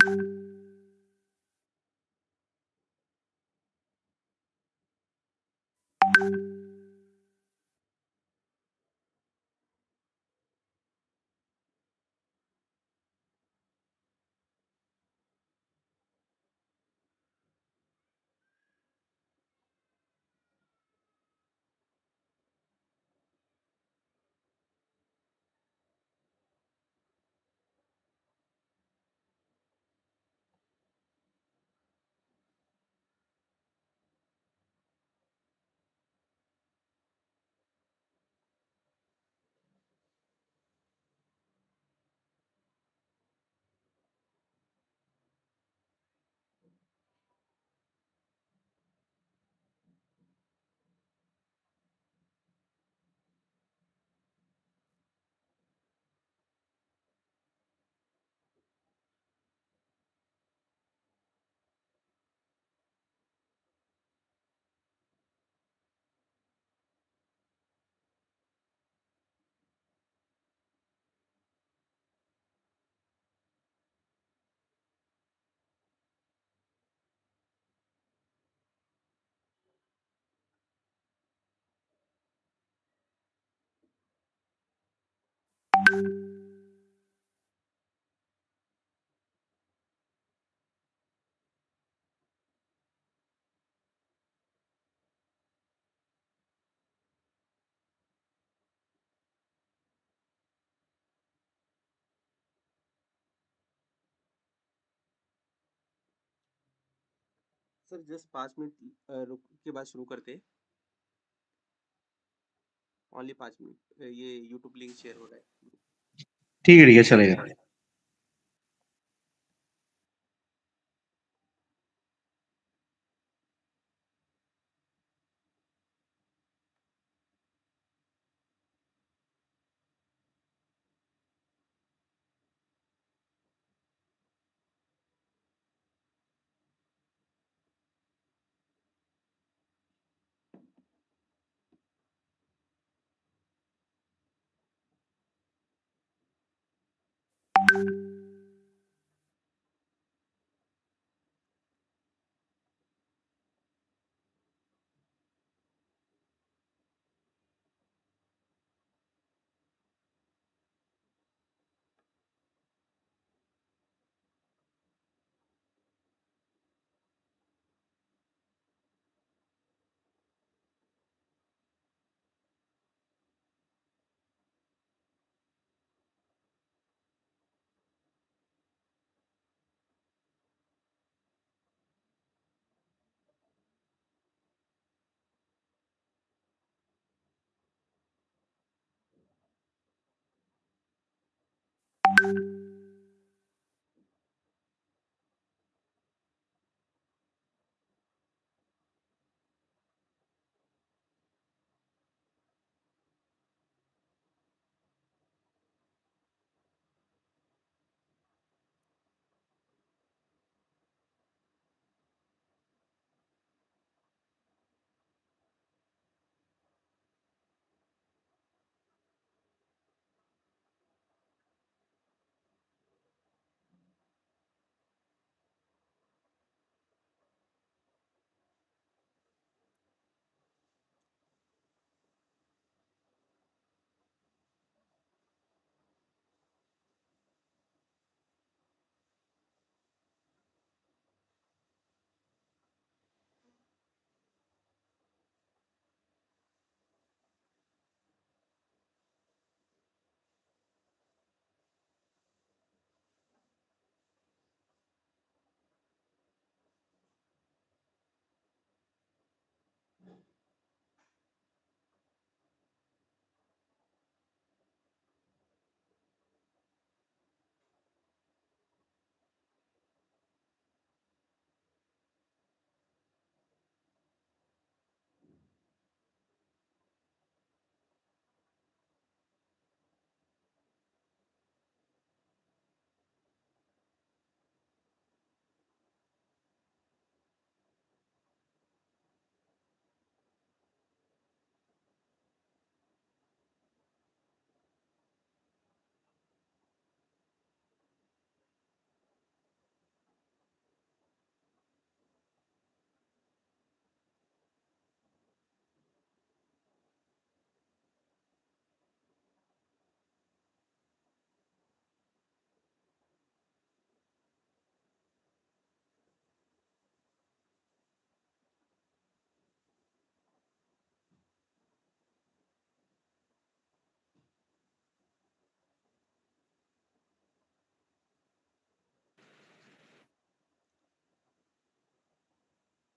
Sir just 5 minute रुक के बाद शुरू करते हैं। Only 5 minute. ये यूट्यूब लिंक शेयर हो रहा है। ठीक है चलेगा।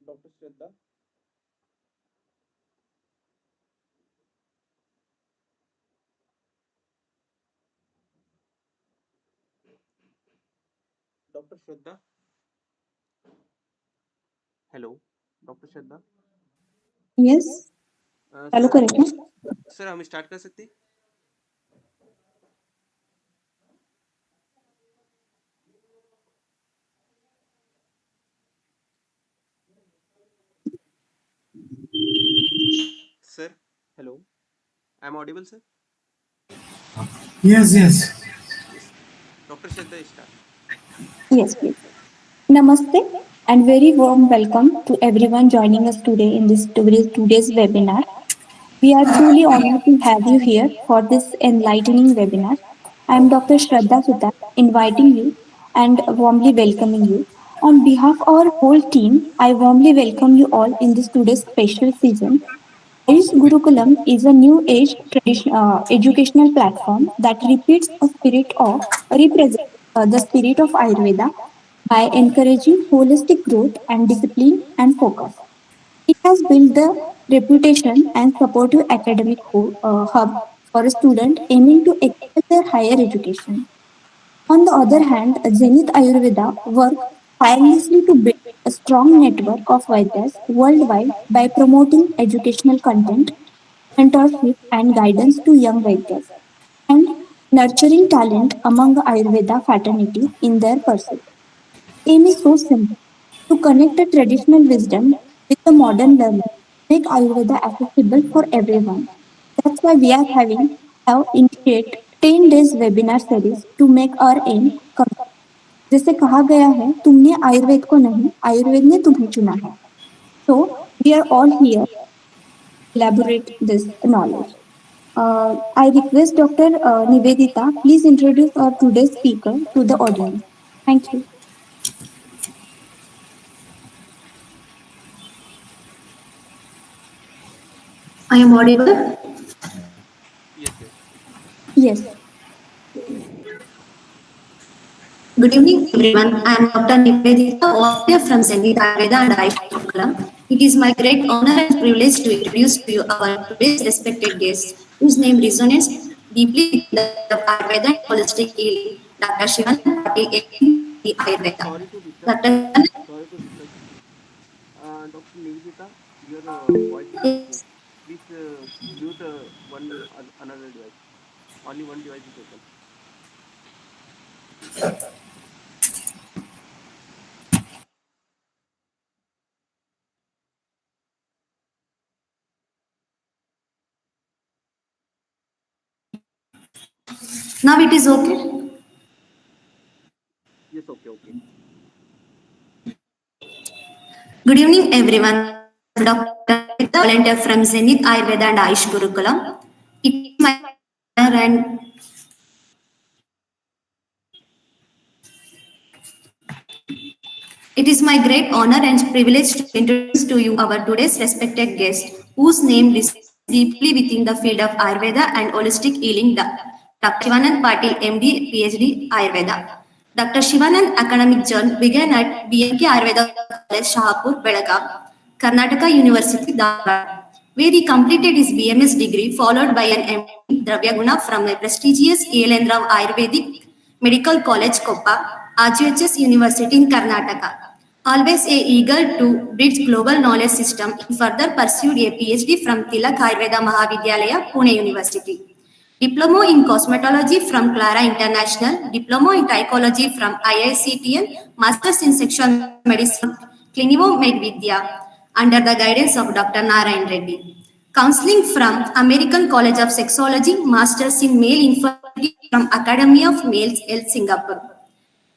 Dr. Shraddha. Dr. Shraddha. Hello doctor Shraddha. Yes, चालू सर करें क्या? सर हम स्टार्ट कर सकते हैं? Sir hello, I am audible sir? Yes, yes. Yes, doctor Shraddha start. Yes, please. Namaste and very warm welcome to everyone joining us today in this today's webinar. We are truly honored to have you here for this enlightening webinar. I am Dr. Shraddha Sutta, inviting you and warmly welcoming you. On behalf of our whole team, I warmly welcome you all in this today's special season. Ayush Gurukulam is a new age educational platform that repeats a spirit of represents the spirit of Ayurveda by encouraging holistic growth and discipline and focus. It has built the reputation and supportive academic hub for a student aiming to excel their higher education. On the other hand, Zenith Ayurveda works tirelessly to build a strong network of Vaidyas worldwide by promoting educational content, mentorship, and guidance to young Vaidyas, and nurturing talent among the Ayurveda fraternity in their pursuit. Aim is so simple to connect the traditional wisdom with the modern learning, make Ayurveda accessible for everyone. That's why we are have initiate 10 days webinar series to make our aim come. जैसे कहा गया है, तुमने आयुर्वेद को नहीं, आयुर्वेद ने तुम्हें चुना है. So we are all here to elaborate this knowledge. I request Dr. Nivedita, please introduce our today's speaker to the audience. Thank you. I am audible. Yes yes. Yes. Good evening, everyone. I am Dr. Nivedita, volunteer from Zenith Ayurveda and Ayush Gurukulam. It is my great honor and privilege to introduce to you our today's respected guest, whose name resonates deeply with the field of Ayurveda and holistic healing, Dr. Shivanand Patil, MD, Ayurveda. Sorry to disturb. Dr. Shivanand, sorry to disturb. Doctor Nivedita, your voice is breaking. yes. Please mute one another device. Only one device is open. Now it is okay. Yes, okay, okay. Good evening, everyone. I am Dr. Nivedita, volunteer from Zenith Ayurveda and Ayush Gurukulam. It is my honor and It is my great honor and privilege to introduce to you our today's respected guest, whose name resonates deeply within the field of Ayurveda and holistic healing, Dr. Shivanand Patil, MD, PhD, Ayurveda. Dr. Shivanand academic journey began at BMK Ayurveda College, Shahapur, Belagav, Karnataka University, Dharwad, where he completed his BMS degree, followed by an MD in Dravyaguna from a prestigious A.L.N. Ayurvedic Medical College, Koppa, RGHS University in Karnataka. Always eager to bridge global knowledge system, he further pursued a PhD from Tilak Ayurveda Mahavidyalaya, Pune University. Diploma in Cosmetology from Clara International, Diploma in Trichology from IICTN, Masters in Sexual Medicine, Clinivo Medvidya, under the guidance of Dr. Narayan Reddy. Counseling from American College of Sexology, Masters in Male Infertility from Academy of Males Health Singapore.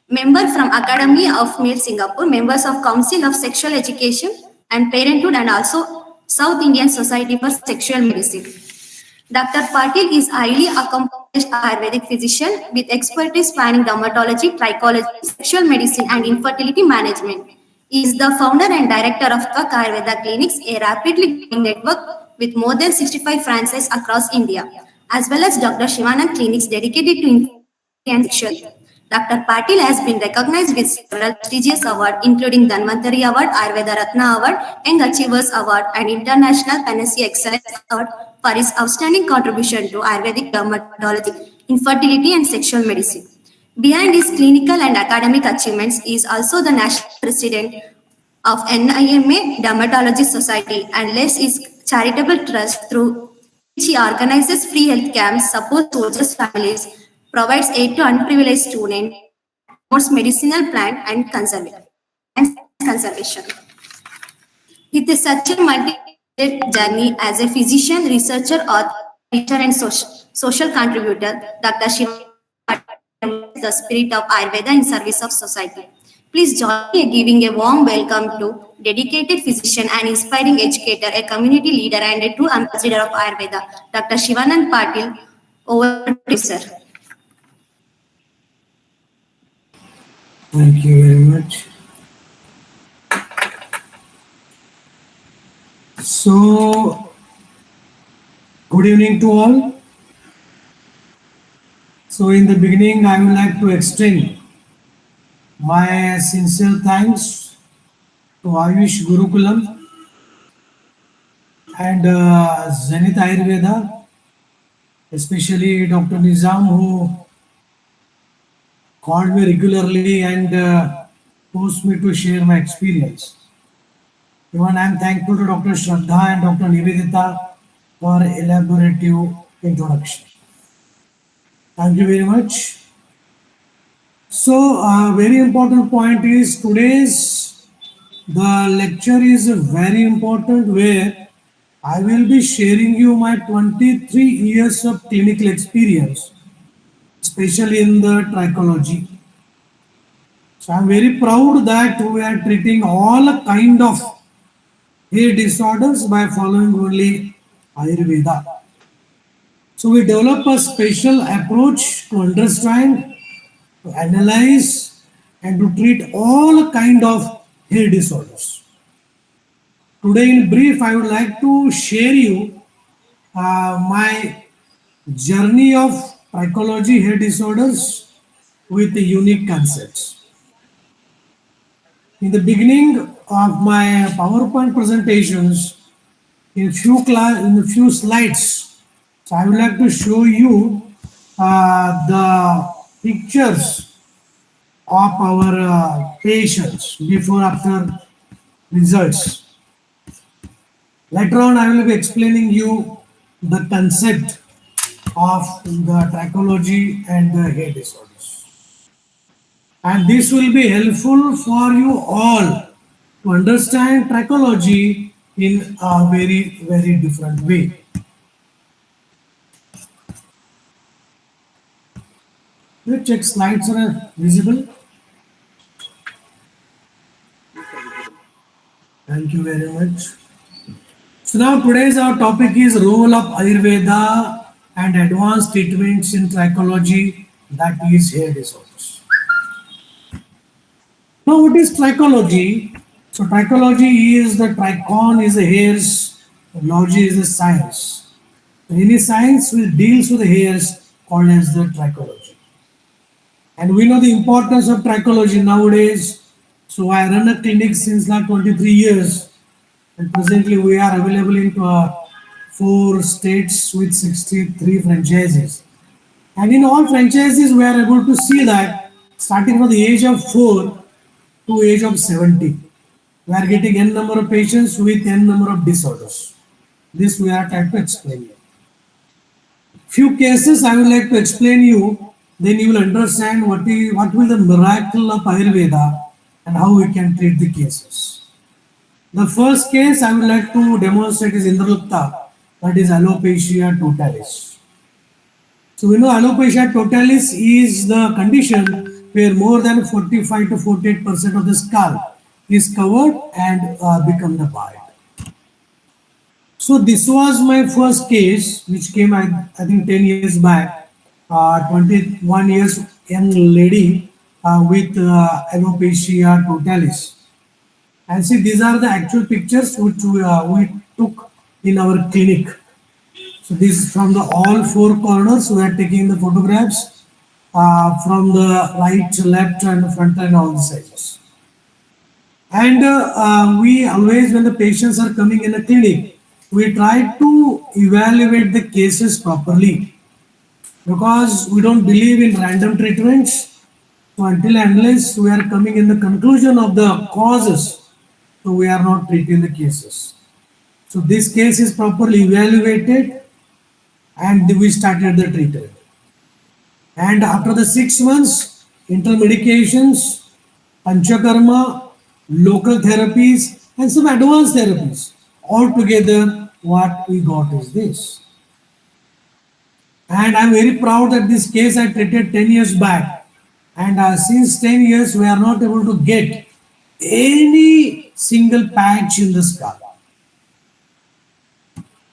Member from Academy of Male Singapore, members of Council of Sexual Education and Parenthood and also South Indian Society for Sexual Medicine. Dr. Patil is highly accomplished Ayurvedic physician with expertise spanning dermatology, trichology, sexual medicine, and infertility management. He is the founder and director of Twakk Ayurveda Clinics, a rapidly growing network with more than 65 franchises across India, as well as Dr. Shivanand Clinics dedicated to infertility and sexuality. Dr. Patil has been recognized with several prestigious awards, including Dhanvantari Award, Ayurveda Ratna Award, Young Achievers Award, and International Panacea Excellence Award for his outstanding contribution to Ayurvedic dermatology, infertility, and sexual medicine. Behind his clinical and academic achievements, he is also the national president of NIMA Dermatology Society and leads his charitable trust through which he organizes free health camps, supports soldiers' families, provides aid to unprivileged students, and promotes medicinal plant and science conservation. With such a multi-faceted journey as a physician, researcher, author, teacher, and social contributor, Dr. Shivanand embodies the spirit of Ayurveda in service of society. Please join me in giving a warm welcome to dedicated physician and inspiring educator, a community leader, and a true ambassador of Ayurveda, Dr. Shivanand Paatil. Over to you, sir. Thank you very much. So, good evening to all. So, in the beginning, I would like to extend my sincere thanks to Ayush Gurukulam and Zenith Ayurveda, especially Dr. Nizam, who called me regularly and forced me to share my experience. Even I am thankful to Dr. Shraddha and Dr. Nivedita for elaborative introduction. Thank you very much. So, a very important point is the lecture is very important where I will be sharing you my 23 years of clinical experience, especially in the trichology. So, I am very proud that we are treating all kind of hair disorders by following only Ayurveda. So we develop a special approach to understand, to analyze, and to treat all kind of hair disorders. Today in brief, I would like to share you my journey of trichology hair disorders with the unique concepts. In the beginning of my PowerPoint presentations, in a few slides, so I would like to show you the pictures of our patients before after results. Later on, I will be explaining you the concept of the trichology and the hair disorders. And this will be helpful for you all to understand trichology in a very, very different way. Let's check slides are visible. Yes, sir, visible. Thank you very much. So now today's our topic is role of Ayurveda and advanced treatments in trichology, that is hair disorders. Now what is trichology? So trichology is the trichon is the hairs, logy is the science. Any science which deals with the hairs called as the trichology. And we know the importance of trichology nowadays. So I run a clinic since last 23 years. And presently we are available in 4 states with 63 franchises. And in all franchises we are able to see that starting from the age of 4 to age of 70, we are getting n number of patients with n number of disorders. This we are trying to explain you. Few cases I would like to explain you, then you will understand what will the miracle of Ayurveda and how we can treat the cases. The first case I would like to demonstrate is Indralupta, that is alopecia totalis. So we know alopecia totalis is the condition where more than 45 to 48% of the scalp is covered and become the bald. So this was my first case, which came I think 10 years back. 21 years young lady with alopecia totalis. And see, these are the actual pictures which we took in our clinic. So this is from the all 4 corners we are taking the photographs. from the right, left, and front, and all the sizes. And we always, when the patients are coming in a clinic, we try to evaluate the cases properly because we don't believe in random treatments. So until and unless we are coming in the conclusion of the causes, so we are not treating the cases. So this case is properly evaluated and we started the treatment. And after the 6 months, intermedications, panchakarma, local therapies, and some advanced therapies. Altogether, what we got is this. And I'm very proud that this case I treated 10 years back. And since 10 years, we are not able to get any single patch in the scalp.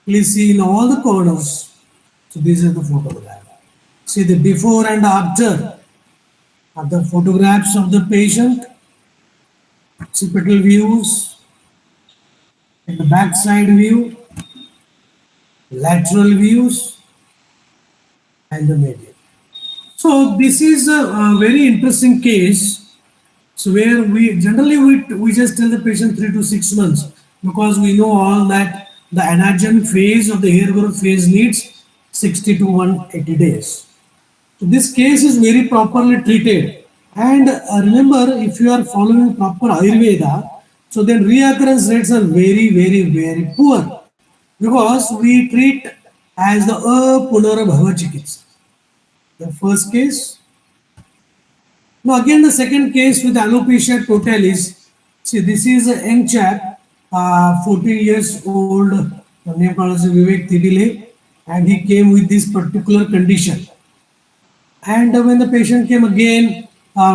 Please see in all the corners. So this is the photograph. See the before and after are the photographs of the patient, occipital views, and the backside view, lateral views, and the medial. So this is a very interesting case. So where we generally we just tell the patient 3 to 6 months because we know all that the anagen phase of the hair growth phase needs 60 to 180 days. So this case is very properly treated. And remember, if you are following proper Ayurveda, so then reoccurrence rates are very, very, very poor because we treat as the Punarabhava Chikitsa. The first case. Now again the second case with alopecia totalis. See, this is a young chap, 14 years old, name called as Vivek Tidile, and he came with this particular condition. And when the patient came again,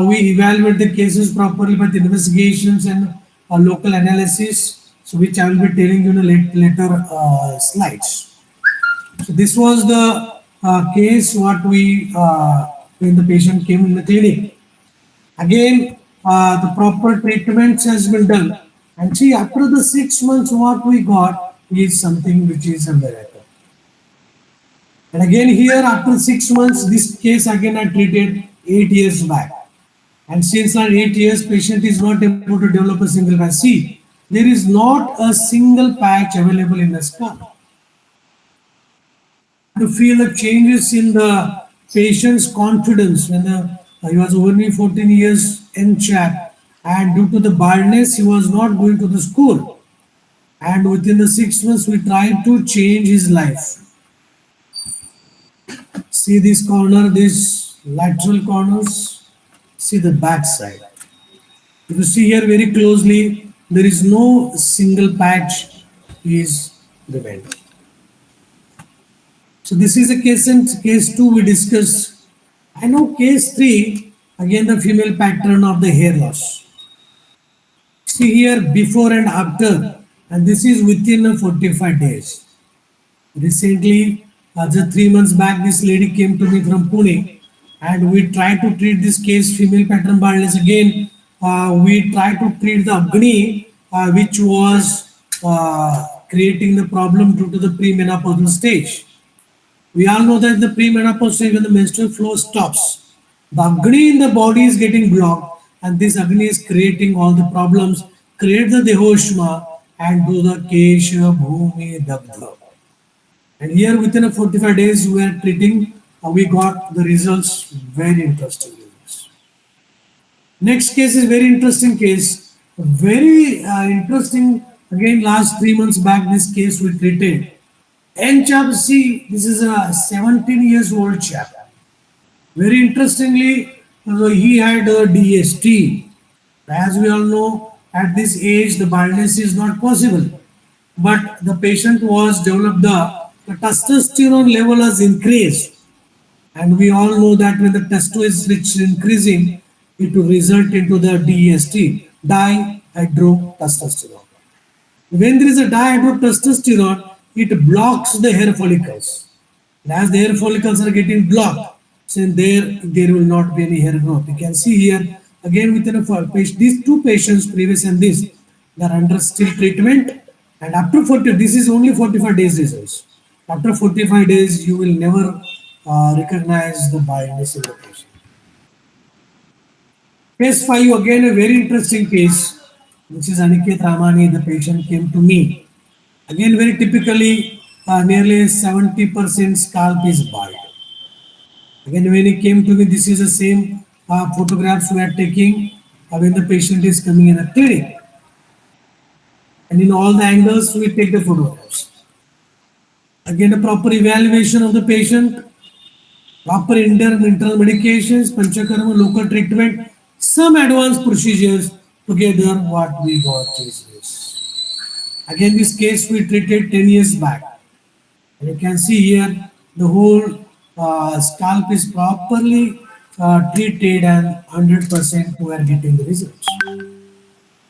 we evaluate the cases properly with investigations and local analysis, so which I will be telling you in the later slides. So this was the case what we when the patient came in the clinic. Again, the proper treatments has been done, and see after the 6 months what we got is something which is a miracle. And again here after 6 months, this case again I treated 8 years back. And since that 8 years, patient is not able to develop a single patch. See, there is not a single patch available in the scalp. To feel the changes in the patient's confidence when he was only 14 years in chap, and due to the baldness, he was not going to the school. And within the 6 months, we tried to change his life. See this corner, this lateral corners, see the back side. If you see here very closely, there is no single patch is remained. So this is a case in case 2 we discussed. I know case 3, again the female pattern of the hair loss. See here before and after, and this is within 45 days. Recently, just 3 months back, this lady came to me from Pune, and we tried to treat this case, female pattern baldness. Again, we tried to treat the Agni, which was creating the problem due to the premenopausal stage. We all know that the premenopausal stage, when the menstrual flow stops, the Agni in the body is getting blocked, and this Agni is creating all the problems, create the Dehoshma, and do the Kesha Bhumi Dabdha. And here within 45 days we are treating, we got the results very interesting. Next case is very interesting case, very interesting. Again, last 3 months back, this case we treated. And chap, see, this is a 17 years old chap. Very interestingly, he had a DST. As we all know, at this age, the baldness is not possible. But the patient was developed the testosterone level has increased, and we all know that when the testosterone is increasing, it will result into the DST, dihydrotestosterone. When there is a dihydrotestosterone, it blocks the hair follicles. And as the hair follicles are getting blocked, so there will not be any hair growth. You can see here again within these 2 patients, previous and this, they are under still treatment, and after 40, this is only 45 days results. After 45 days, you will never recognize the baldness in the patient. Case 5, again a very interesting case. This is Aniket Ramani, the patient came to me. Again, very typically, nearly 70% scalp is bald. Again, when he came to me, this is the same photographs we are taking when the patient is coming in a clinic. And in all the angles, we take the photographs. Again, a proper evaluation of the patient, proper internal medications, panchakarma, local treatment, some advanced procedures. Together, what we got is this. Again, this case we treated 10 years back. And you can see here the whole scalp is properly treated and 100% we are getting the results.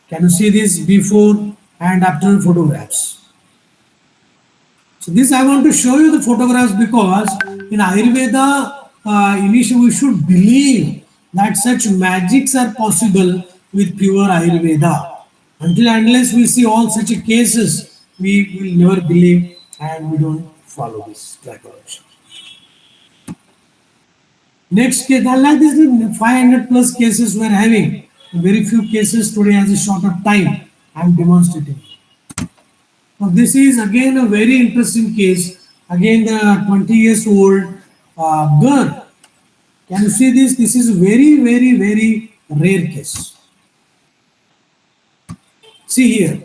Can you see this before and after photographs? So this I want to show you the photographs because in Ayurveda, initially we should believe that such magics are possible with pure Ayurveda. Until unless we see all such cases, we will never believe and we don't follow this trichology. Next case, I like this 500 plus cases we are having. Very few cases today as a short of time I am demonstrating. Now this is again a very interesting case. Again the 20 years old girl. Can you see this? This is very rare case. See here.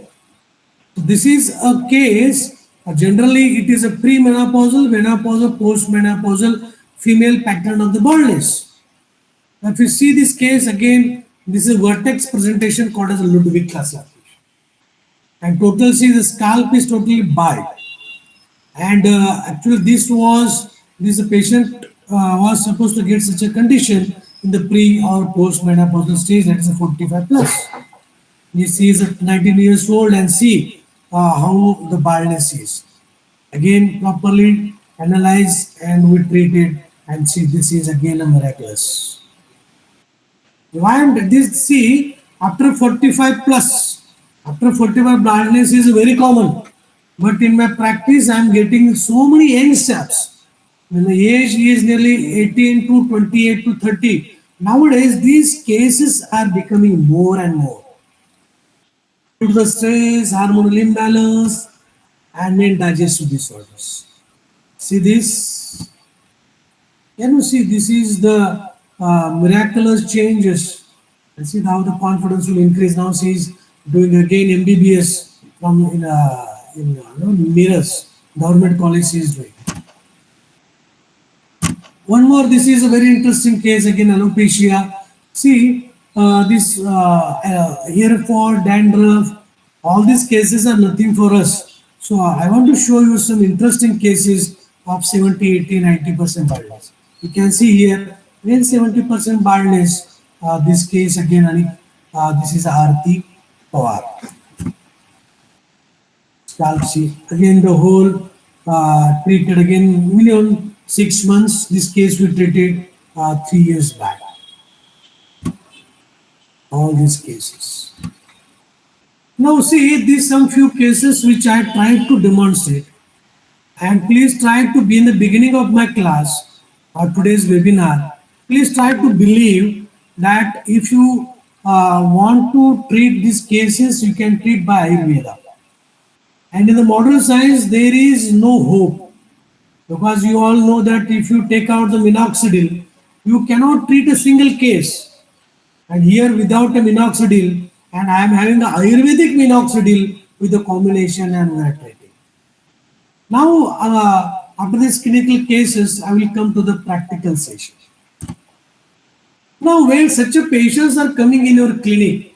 This is a case, generally it is a premenopausal, menopausal, postmenopausal female pattern of the baldness. Now if you see this case again, this is a vertex presentation called as a Ludwig classification. And total, see the scalp is totally bald. And actually this patient was supposed to get such a condition in the pre or postmenopausal stage, that is a 45 plus. This is 19 years old and see how the baldness is. Again, properly analyzed and we treat it and see this is again a miraculous. And this see after 45 plus, after 45 baldness is very common. But in my practice, I am getting so many young steps. When the age is nearly 18 to 28 to 30, nowadays these cases are becoming more and more. Due to the stress, hormonal imbalance, and main digestive disorders. See this? Can you see this is the miraculous changes? And see how the confidence will increase. Now she is doing again MBBS from in mirrors. Government college she is doing. One more. This is a very interesting case again. Alopecia. See this hair fall, dandruff. All these cases are nothing for us. So I want to show you some interesting cases of 70, 80, 90% baldness. You can see here when 70% baldness. This case again, this is Aarti Pawar. Scalp see again the whole treated again minimum 6 months. This case we treated 3 years back. All these cases. Now see these some few cases which I tried to demonstrate, and please try to be in the beginning of my class or today's webinar. Please try to believe that if you want to treat these cases, you can treat by Ayurveda. And in the modern science, there is no hope, because you all know that if you take out the minoxidil, you cannot treat a single case. And here without a minoxidil, and I am having the Ayurvedic minoxidil with the combination and we are treating. Now, after these clinical cases, I will come to the practical session. Now, when such a patients are coming in your clinic,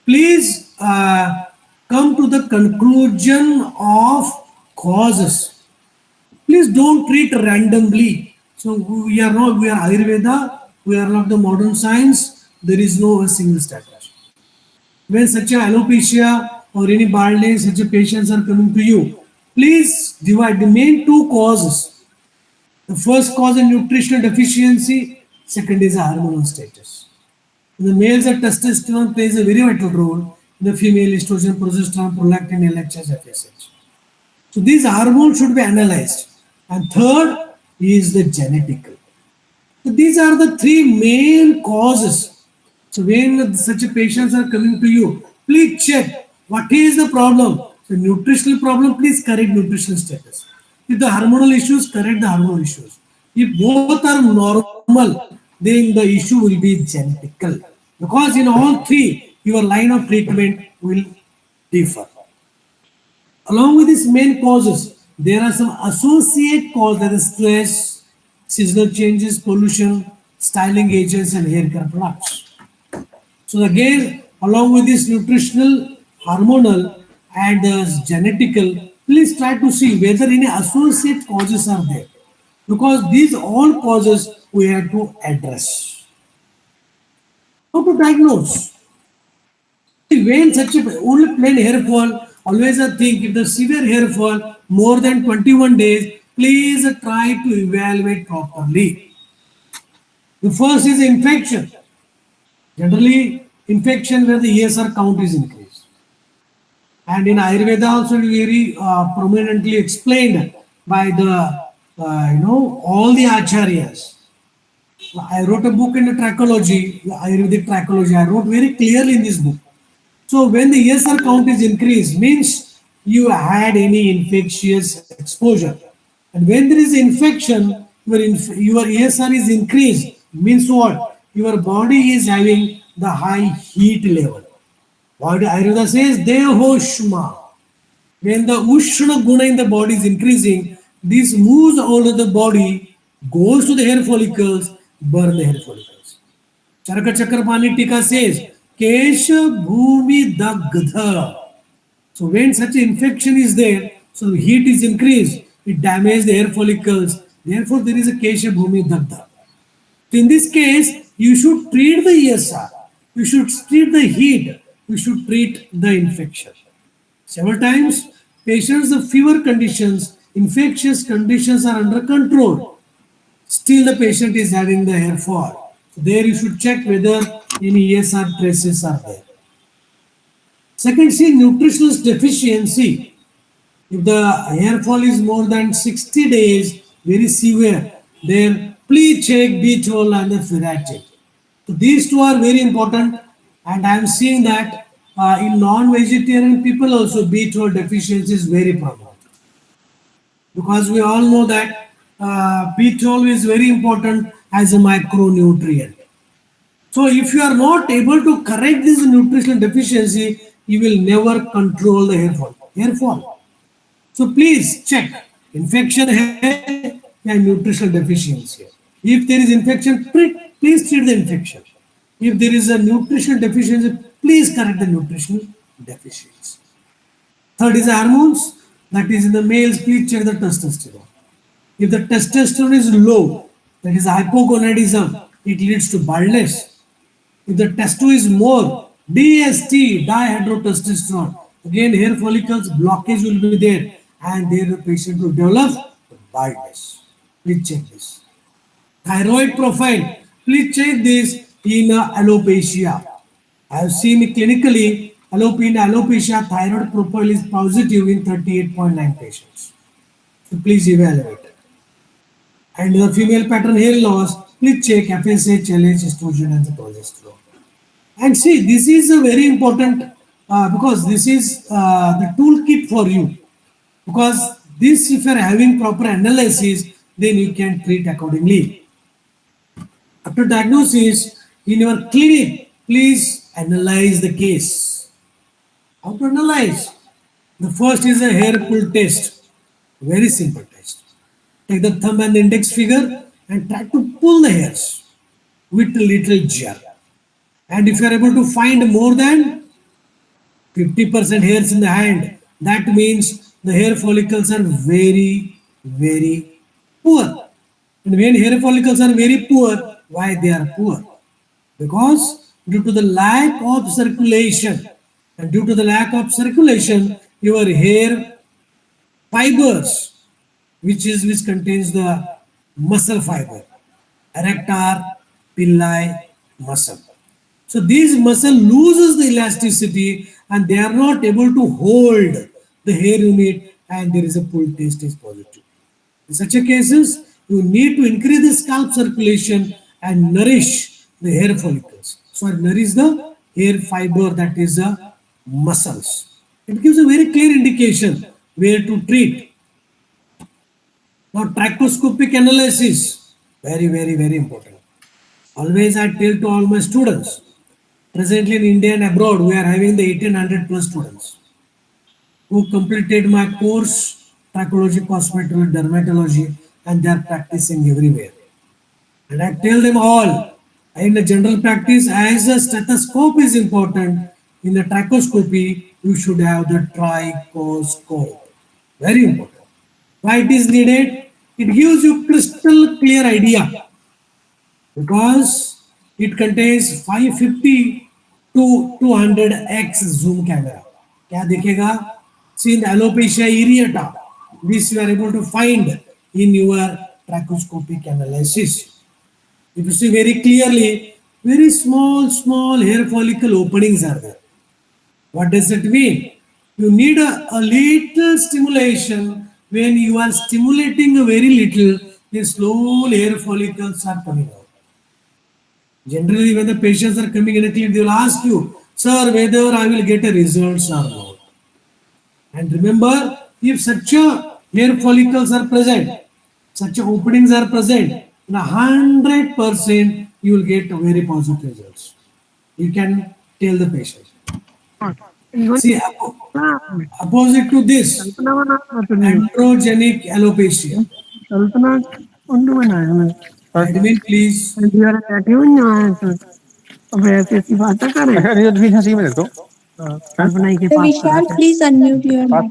please come to the conclusion of causes. Please don't treat randomly. So we are Ayurveda, we are not the modern science, there is no single strategy. When such a alopecia or any baldness, such a patients are coming to you, please divide the main two causes. The first cause is nutritional deficiency, second is hormonal status. In the males, the testosterone plays a very vital role. In the female, estrogen, progesterone, prolactin, LHS, FSH. So these hormones should be analyzed. And third is the genetical. So these are the three main causes So when such a patients are coming to you, please check what is the problem. So nutritional problem, please correct nutritional status. If the hormonal issues, correct the hormonal issues. If both are normal, then the issue will be genetical. Because in all three, your line of treatment will differ. Along with these main causes, there are some associate causes that is stress, seasonal changes, pollution, styling agents, and hair care products. So again, along with this nutritional, hormonal, and genetical, please try to see whether any associate causes are there. Because these all causes we have to address. How to diagnose? When such a only plain hair fall, always I think if the severe hair fall more than 21 days, please try to evaluate properly. The first is infection. Generally, infection where the ESR count is increased. And in Ayurveda also very prominently explained by the all the acharyas. I wrote a book in the Trichology, Ayurvedic Trichology. I wrote very clearly in this book. So when the ESR count is increased, means you had any infectious exposure. And when there is infection, your ESR is increased. Means what? Your body is having the high heat level. What Ayurveda says, Dehoshma. When the Ushna guna in the body is increasing, this moves out of the body, goes to the hair follicles, burn the hair follicles. Charaka Chakrapani Tika says, Kesha Bhumi Dagdha. So when such infection is there, so heat is increased, it damages the hair follicles. Therefore, there is a Kesha Bhumi Dagdha. So in this case, you should treat the ESR. You should treat the heat. You should treat the infection. Several times, patients of fever conditions, infectious conditions are under control. Still, the patient is having the hair fall. So there you should check whether any ESR traces are there. Second, see nutritional deficiency. If the hair fall is more than 60 days, very severe, then please check B12 and the ferritin. So these two are very important, and I am seeing that in non-vegetarian people also B12 deficiency is very prominent. Because we all know that B12 is very important as a micronutrient. So if you are not able to correct this nutritional deficiency, you will never control the hair fall. Hair fall. So please check infection hai and nutritional deficiency. If there is infection, please treat the infection. If there is a nutritional deficiency, please correct the nutritional deficiency. Third is the hormones. That is in the males, please check the testosterone. If the testosterone is low, that is hypogonadism, it leads to baldness. If the testo is more, DST, dihydrotestosterone, again hair follicles blockage will be there and there the patient will develop baldness. Please check this. Thyroid profile, please check this in alopecia. I have seen clinically in alopecia thyroid profile is positive in 38.9 patients. So please evaluate it. And the female pattern hair loss, please check FSH, LH, estrogen and the progesterone. And see, this is a very important because this is the toolkit for you. Because this, if you are having proper analysis, then you can treat accordingly. After diagnosis, in your clinic, please analyze the case. How to analyze? The first is a hair pull test. Very simple test. Take the thumb and the index finger and try to pull the hairs with a little jerk. And if you are able to find more than 50% hairs in the hand, that means the hair follicles are very, very poor. And when hair follicles are very poor, why they are poor? Because due to the lack of circulation, and due to the lack of circulation, your hair fibers, which contains the muscle fiber, erector pili muscle. So these muscle loses the elasticity and they are not able to hold the hair unit and there is a pull test is positive. In such a cases, you need to increase the scalp circulation and nourish the hair follicles. So it nourishes the hair fiber, that is the muscles. It gives a very clear indication where to treat. Now trachoscopic analysis, very, very, very important. Always I tell to all my students, presently in India and abroad, we are having the 1800 plus students who completed my course, Trichology, Cosmetology, Dermatology, and they are practicing everywhere. And I tell them all, in the general practice, as a stethoscope is important, in the trichoscopy, you should have the trichoscope. Very important. Why it is needed? It gives you crystal clear idea because it contains 550 to 200x zoom camera. क्या दिखेगा? See in the alopecia areata, this you are able to find in your trichoscopic analysis. If you see very clearly, very small hair follicle openings are there. What does it mean? You need a little stimulation. When you are stimulating a very little, the slowly hair follicles are coming out. Generally, when the patients are coming in a clinic, they will ask you, sir, whether I will get a results or not. And remember, if such a hair follicles are present, such openings are present, in 100% you will get very positive results. You can tell the patient. See, opposite to this, androgenic alopecia. Admin, please. So Vishal, please unmute your mic.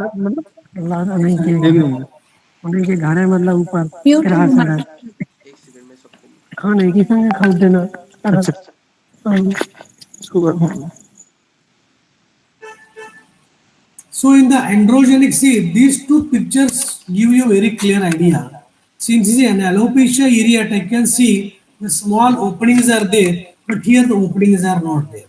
Mute your mic. एक second में सबको So in the androgenic, see, these two pictures give you a very clear idea. Since this is an alopecia area, I can see the small openings are there, but here the openings are not there.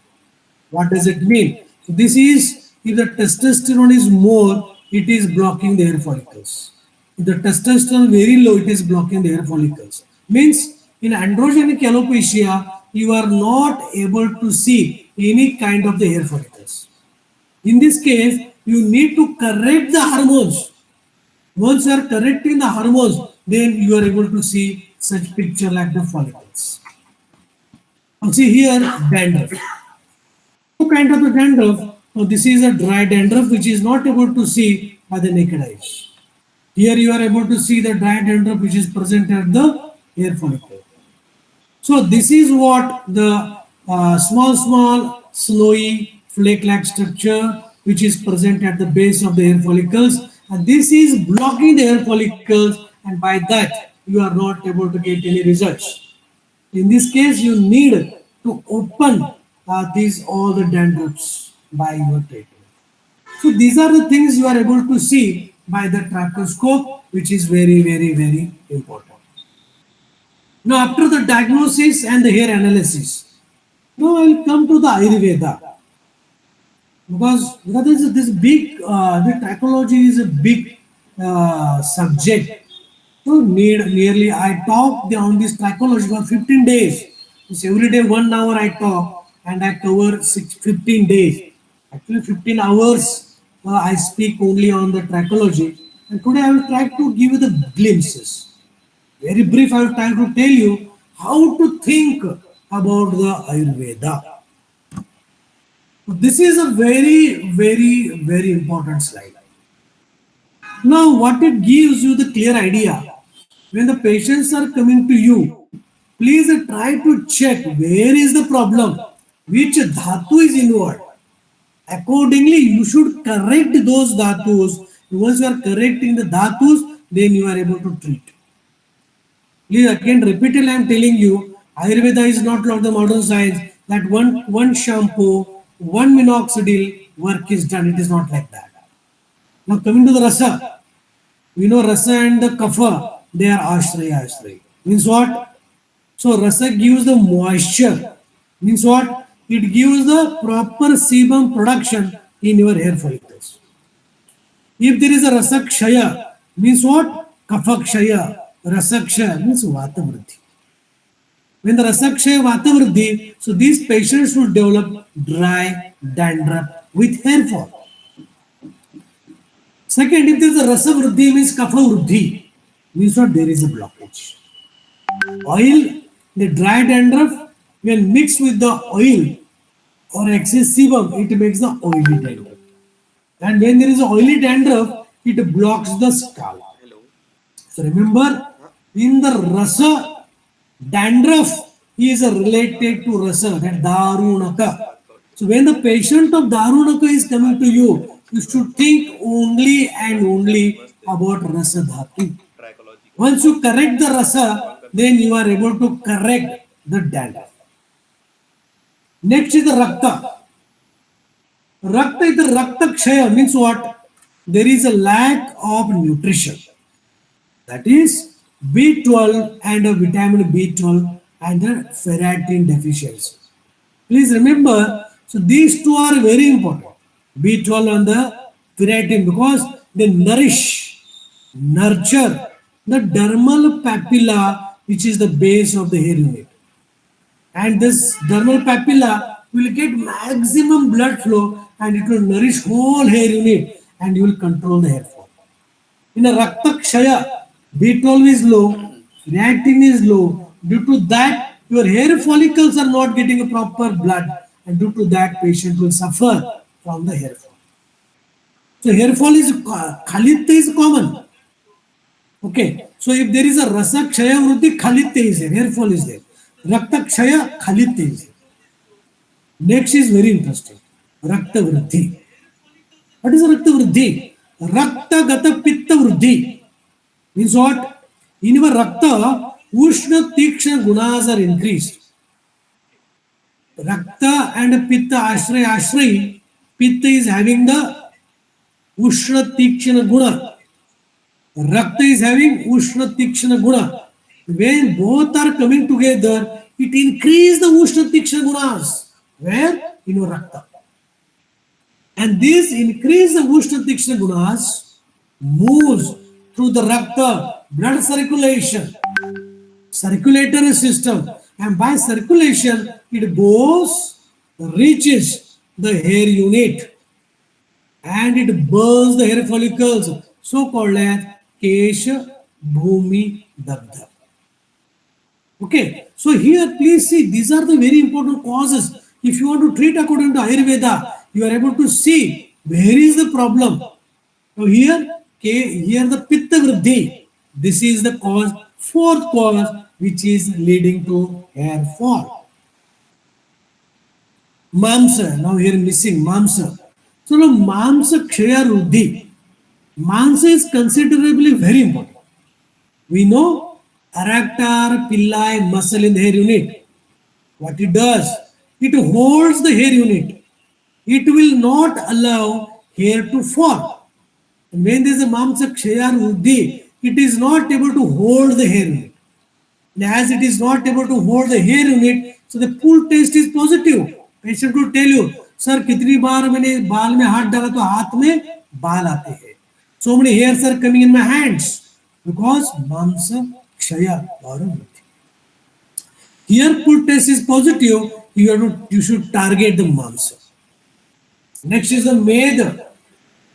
What does it mean? So this is, if the testosterone is more, it is blocking the hair follicles. If the testosterone very low, it is blocking the hair follicles. Means in androgenic alopecia, you are not able to see any kind of the hair follicles. In this case, you need to correct the hormones. Once you are correcting the hormones, then you are able to see such picture like the follicles. Now see here, dandruff. Two kind of the dandruff. Now this is a dry dandruff which is not able to see by the naked eyes. Here you are able to see the dry dandruff which is present at the hair follicle. So this is what the small snowy flake-like structure which is present at the base of the hair follicles, and this is blocking the hair follicles, and by that you are not able to get any results. In this case, you need to open these all the dandruffs by your treatment. So these are the things you are able to see by the trichoscope, which is very important. Now, after the diagnosis and the hair analysis, now I will come to the Ayurveda. Because this big, the trichology is a big subject. So nearly I talk on this trichology for 15 days. It's every day 1 hour I talk and I cover 15 days. Actually 15 hours I speak only on the trichology. And today I will try to give you the glimpses. Very brief, I will try to tell you how to think about the Ayurveda. This is a very important slide. Now, what it gives you the clear idea, when the patients are coming to you, please try to check where is the problem, which dhatu is involved. Accordingly, you should correct those dhatus. Once you are correcting the dhatus, then you are able to treat. Please again repeatedly I am telling you, Ayurveda is not like the modern science that one shampoo, one minoxidil, work is done. It is not like that. Now coming to the rasa, we know rasa and the kapha, they are ashraya. Means what? So rasa gives the moisture. Means what? It gives the proper sebum production in your hair follicles. If there is a rasa kshaya, means what? Kapha kshaya. Rasa kshaya means vata vriddhi. When the Rasakshaya Vatavriddhi, so these patients will develop dry dandruff with hair fall. Second, if there is a Rasavriddhi means Kapha Vriddhi, means what there is a blockage. Oil, the dry dandruff, when mixed with the oil or excess sebum, it makes the oily dandruff. And when there is a oily dandruff, it blocks the scalp. Hello. So remember, in the rasa, dandruff is related to rasa, that darunaka. So when the patient of darunaka is coming to you, you should think only and only about rasa dhatu. Once you correct the rasa, then you are able to correct the dandruff. Next is the rakta. Rakta is the rakta kshaya means what? There is a lack of nutrition. That is B12 and a vitamin B12 and the ferritin deficiency. Please remember, so these two are very important. B12 and the ferritin because they nurture the dermal papilla which is the base of the hair unit. And this dermal papilla will get maximum blood flow and it will nourish whole hair unit and you will control the hair fall. In a Rakta Kshaya, B12 is low, creatine is low. Due to that, your hair follicles are not getting a proper blood, and due to that, patient will suffer from the hair fall. So hair fall is Khalitya is common. Okay, so if there is a Rasa Kshaya Vriddhi, Khalitya is there, hair fall is there. Rakta Kshaya, Khalitya is there. Next is very interesting. Rakta Vriddhi. What is Rakta Vriddhi? Rakta Gata Pitta Vriddhi. Means what? In your Rakta, Ushna Tikshna Gunas are increased. Rakta and Pitta Ashray. Pitta is having the Ushna Tikshna Guna. Rakta is having Ushna Tikshna Guna. When both are coming together, it increases the Ushna Tikshna Gunas. Where? In your Rakta. And this increase the Ushna Tikshna Gunas moves through the Rakta, blood circulation, circulatory system, and by circulation it goes, reaches the hair unit and it burns the hair follicles, so called as Kesha Bhumi Dagdha. Okay, so here please see these are the very important causes. If you want to treat according to Ayurveda, you are able to see where is the problem. Now here the Pitta Vriddhi, this is the cause, fourth cause which is leading to hair fall. Mamsa, now here missing Mamsa. So now Mamsa Kshaya Vriddhi, Mamsa is considerably very important. We know arrector pili muscle in the hair unit. What it does, it holds the hair unit. It will not allow hair to fall. And when there is a Mamsa Kshaya Vriddhi, it is not able to hold the hair unit. And as it is not able to hold the hair unit, so the pull test is positive. Patient will tell you, sir, कितनी बार मैंने बाल में हाथ डाला तो हाथ में बाल आते हैं. So many hairs are coming in my hands because Mamsa Kshaya Vriddhi. Here pull test is positive, you should target the Mamsa. Next is the Medha.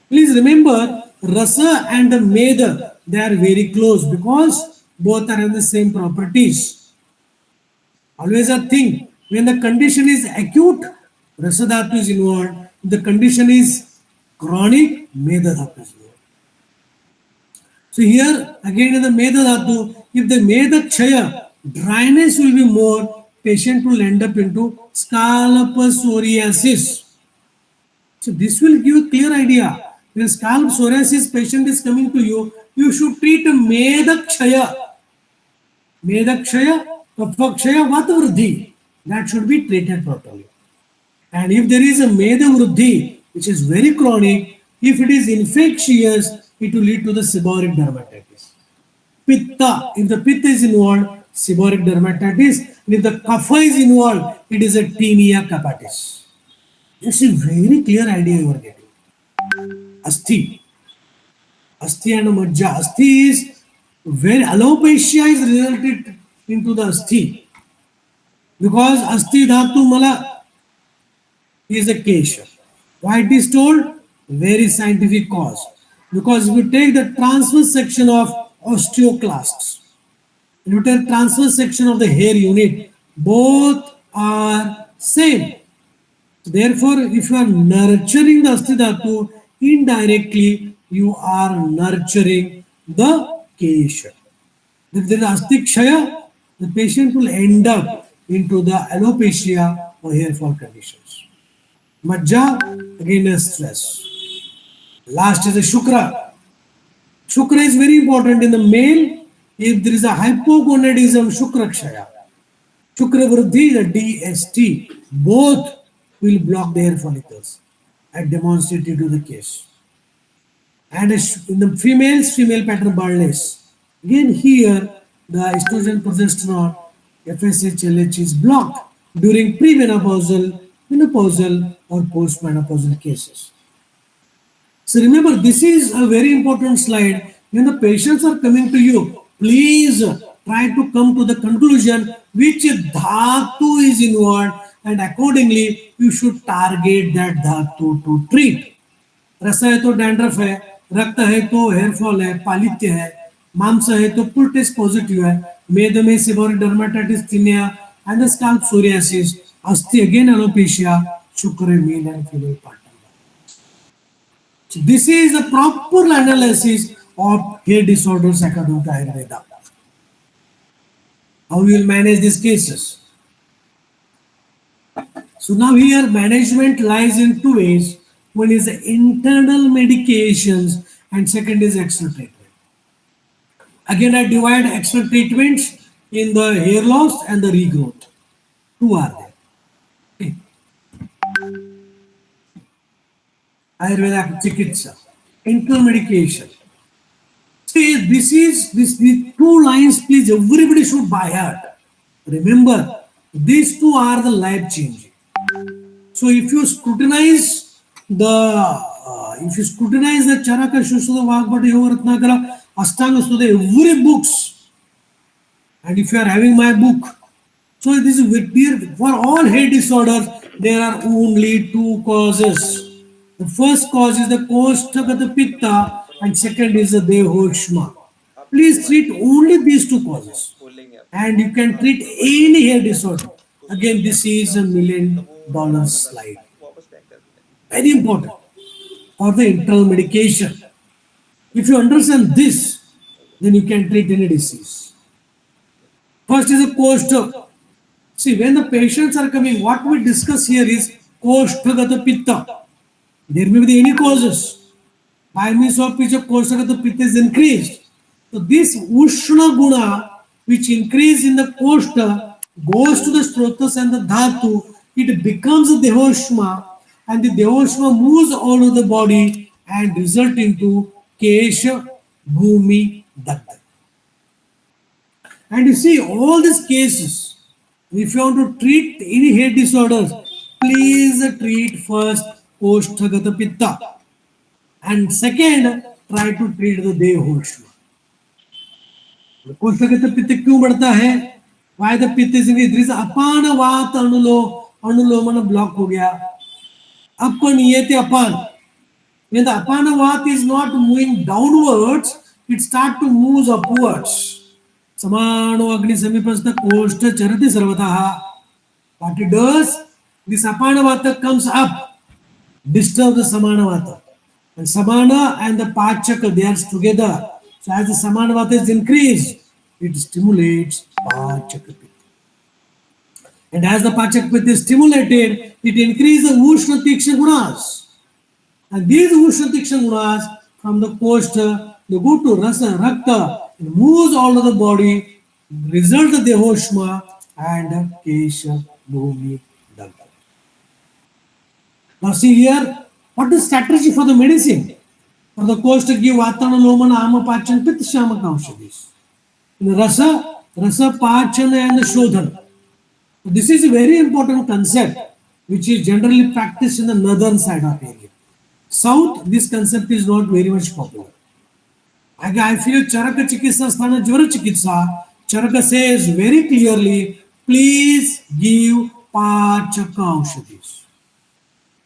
Please remember, Rasa and the Medha, they are very close because both are in the same properties. Always a thing, when the condition is acute, Rasa Dhatu is involved. If the condition is chronic, Medha Dhatu is involved. So here, again in the Medha Dhatu, if the Medha Kshaya, dryness will be more, patient will end up into scalp psoriasis. So this will give a clear idea. When scalp psoriasis patient is coming to you, you should treat a Medha Kshaya. Medha Kshaya, Kapha Kshaya, Vata Vriddhi. That should be treated properly. And if there is a Medha Vriddhi, which is very chronic, if it is infectious, it will lead to the seborrheic dermatitis. Pitta, if the Pitta is involved, seborrheic dermatitis. And if the Kapha is involved, it is a tinea capitis. This is a very clear idea you are getting. Asthi. Asthi and Majja. Asthi is when alopecia is resulted into the Asthi. Because Asti Dhatu Mala is a Kesha. Why it is told? Very scientific cause. Because if you take the transverse section of osteoclasts, if you take transverse section of the hair unit, both are same. Therefore, if you are nurturing the Asti Dhatu, indirectly you are nurturing the Kesha. If there is Asti Kshaya, the patient will end up into the alopecia or hair fall conditions. Majja, again a stress. Last is the Shukra. Shukra is very important in the male. If there is a hypogonadism, Shukra Kshaya. Shukra Vruddhi, the DST, both will block the hair follicles and demonstrated to the case. And in the females, female pattern baldness. Again here, the estrogen progesterone, FSH, LH is blocked during premenopausal, menopausal or postmenopausal cases. So remember, this is a very important slide. When the patients are coming to you, please try to come to the conclusion which dhatu is involved, and accordingly you should target that dhatu to treat. रस है तो dandruff है, रक्त है तो hair fall है, पालित्य है, मांस है तो पुल टेस्ट पॉजिटिव है, मेद में seborrheic dermatitis tinea and the scalp psoriasis, अस्थि अगेन एलोपेशिया, शुक्र male and female partner. So this is a proper analysis of hair disorders according to Ayurveda. How you will manage these cases? So now here management lies in two ways. One is the internal medications and second is external treatment. Again, I divide external treatments in the hair loss and the regrowth. Two are there. Okay. Ayurveda Chikitsa, internal medication. See, these two lines, please, everybody should by heart. Remember, these two are the life changing. So if you scrutinize the Charaka Shusuda Vagbati Yovaratnakara Astanga Suda, every books, and if you are having my book, so this is dear for all hair disorders, there are only two causes. The first cause is the Kosthagata Pitta and second is the Dehoshma. Please treat only these two causes and you can treat any hair disorder. Again, this is $1 million slide. Very important for the internal medication. If you understand this, then you can treat any disease. First is the Kosthagata. See, when the patients are coming, what we discuss here is Kosthagata Pitta. There may be any causes. By means of which Kosthagata Pitta is increased. So this Ushna Guna, which increase in the Koshta, goes to the Strotas and the Dhatu, it becomes a Dehoshma, and the Dehoshma moves all over the body and result into Kesha, Bhumi, Datta. And you see all these cases, if you want to treat any hair disorders, please treat first Kosthagata Pitta and second try to treat the Dehoshma. Kosthagata Pitta क्यों बढ़ता है? Why the Pitta is increased? There is Apana Vat Anulomana block हो गया. आपको नियति अपान. When the Apana Vat is not moving downwards, it starts to move upwards. Samano Agni Samipasta Koshtha Charati Sarvataha. What it does, this Apana Vata comes up, disturb the Samana Vata. And Samana and the Pachaka, they are together. So as the Samana Vata is increased, it stimulates Pachaka Pitta. And as the Pachaka Pitta is stimulated, it increases the Ushna Tiksha Gunas. And these Ushna Tiksha Gunas from the Koshtha, they go to Rasa, Rakta, and moves all over the body, result of the Dehoshma and Kesha, Bhumi, Datta. Now see here, what is strategy for the medicine? For the Koshtha give Vatana, Lomana, Ama, Pachan, Pitta, Shama, Kaushadis. In the Rasa, Pachana and the Shodhana. This is a very important concept which is generally practiced in the northern side of area. South, this concept is not very much popular. I feel Charaka Chikitsa Sthana Jvara Chikitsa, Charaka says very clearly, please give Pachaka Aushadis.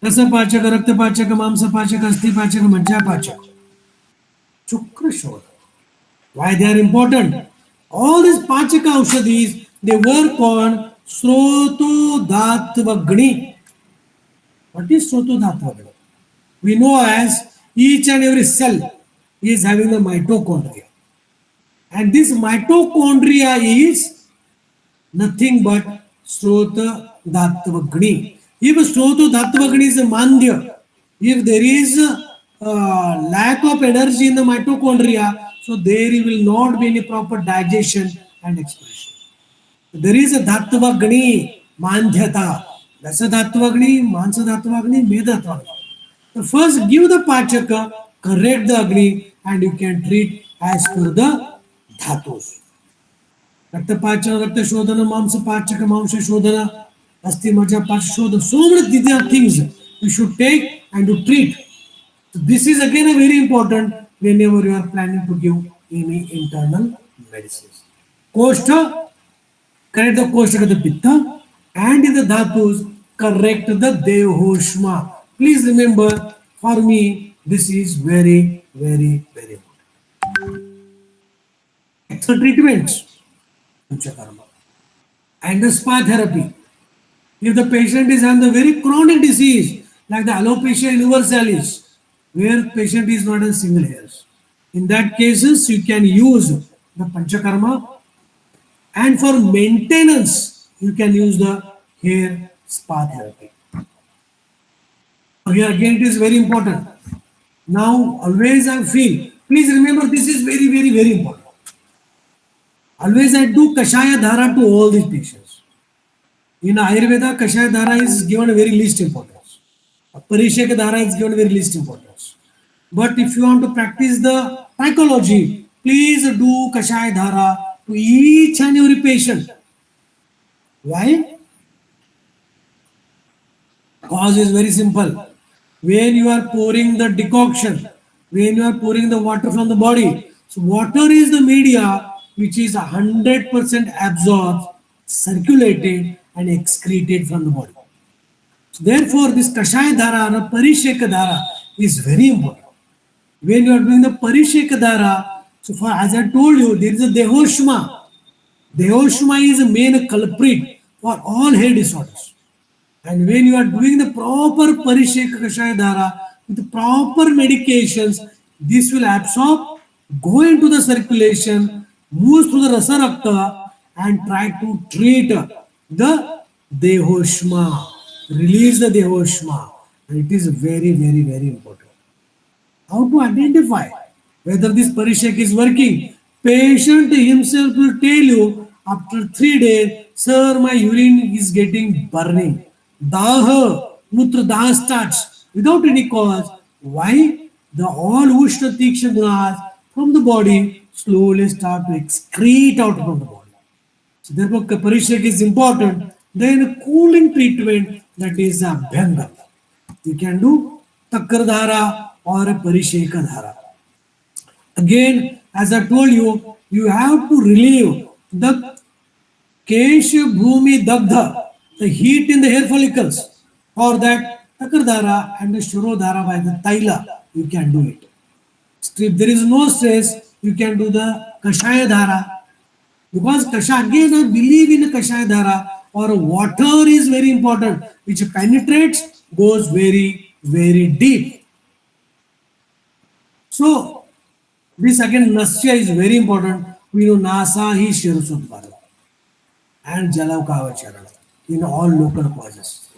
Rasa Pachaka, Rakta Pachaka, Mamsa Pachaka, Asti Pachaka, Majja Pachaka. Chukra Shodha. Why they are important? All these Pachaka Aushadis, they work on Sroto Dhatvagni. What is Sroto Dhatvagni? We know as each and every cell is having the mitochondria. And this mitochondria is nothing but Srota Dhatvagni. If Srota Dhatvagni is a mandya, if there is lack of energy in the mitochondria, so there will not be any proper digestion and excretion. There is a Dhatvagni, Mandhyata. That's a Dhatvagni, Mansa Dhatvagni, Meda Dhatvagni. So first give the Pachaka, correct the Agni, and you can treat as per the Dhatus. Raktapachana, Rakta Shodhana, Mamsa Pachaka, Mamsa Shodhana, Asti Maja Pacha Shodhana. So many these are things you should take and to treat. So this is again a very important whenever you are planning to give any internal medicines. Koshtha, correct the Koshtaka the Pitta, and in the Dhatus, correct the Dehoshma. Please remember, for me, this is very, very, very important. Excellent treatments. Panchakarma. And the spa therapy. If the patient is having the very chronic disease, like the alopecia universalis, where patient is not in single hairs, in that cases you can use the panchakarma, and for maintenance you can use the hair spa therapy. Here again it is very important. Now always I feel, please remember this is very, very, very important. Always I do Kashaya Dhara to all these patients. In Ayurveda, Kashaya Dhara is given a very least importance. Parisheka Dhara is given very least importance. But if you want to practice the Trichology, please do Kashaya Dhara to each and every patient. Why? Cause is very simple. When you are pouring the decoction, when you are pouring the water from the body, so water is the media which is 100% absorbed, circulated and excreted from the body. So therefore, this Kashaya Dhara or Parisheka Dhara is very important. When you are doing the Parisheka Dhara, so for, as I told you, there is a Dehoshma. Dehoshma is the main culprit for all hair disorders. And when you are doing the proper Parisheka Kashaya Dhara with the proper medications, this will absorb, go into the circulation, move through the Rasa Rakta and try to treat the Dehoshma, release the Dehoshma. And it is very, very, very important. How to identify whether this Parishek is working? Patient himself will tell you after 3 days, sir, my urine is getting burning. Daha, Mutra Daha starts without any cause. Why? The all Ushna Tiksha Gunas from the body slowly start to excrete out from the body. So therefore, Parishek is important. Then a cooling treatment, that is a Bhanga. You can do Takardhara or a Parisheka Dhara. Again, as I told you, you have to relieve the Kesha Bhumi Dagdha, the heat in the hair follicles. For that, Takardhara and the Shurodhara by the Taila, you can do it. If there is no stress, you can do the Kashaya Dhara. Because Kashaya, again I believe in the Kashaya Dhara, or water is very important, which penetrates, goes very, very deep. So, this again, Nasya is very important. We know Nasa hi Shirusudvara and Jalakavacharana in all local causes.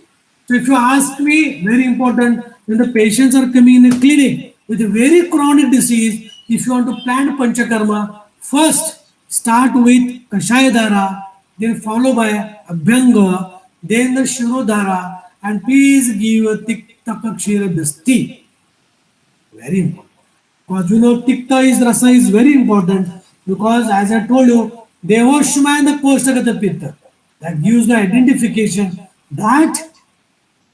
So, if you ask me, very important, when the patients are coming in a clinic with a very chronic disease, if you want to plan Panchakarma, first start with Kashaya Dhara, then followed by Abhyanga, then the Shirodhara, and please give a Tikta Kshira Dasti. Very important. Because we know Tikta is Rasa is very important, because as I told you, Dehoshma and the Koshtagata Pitta, that gives the identification that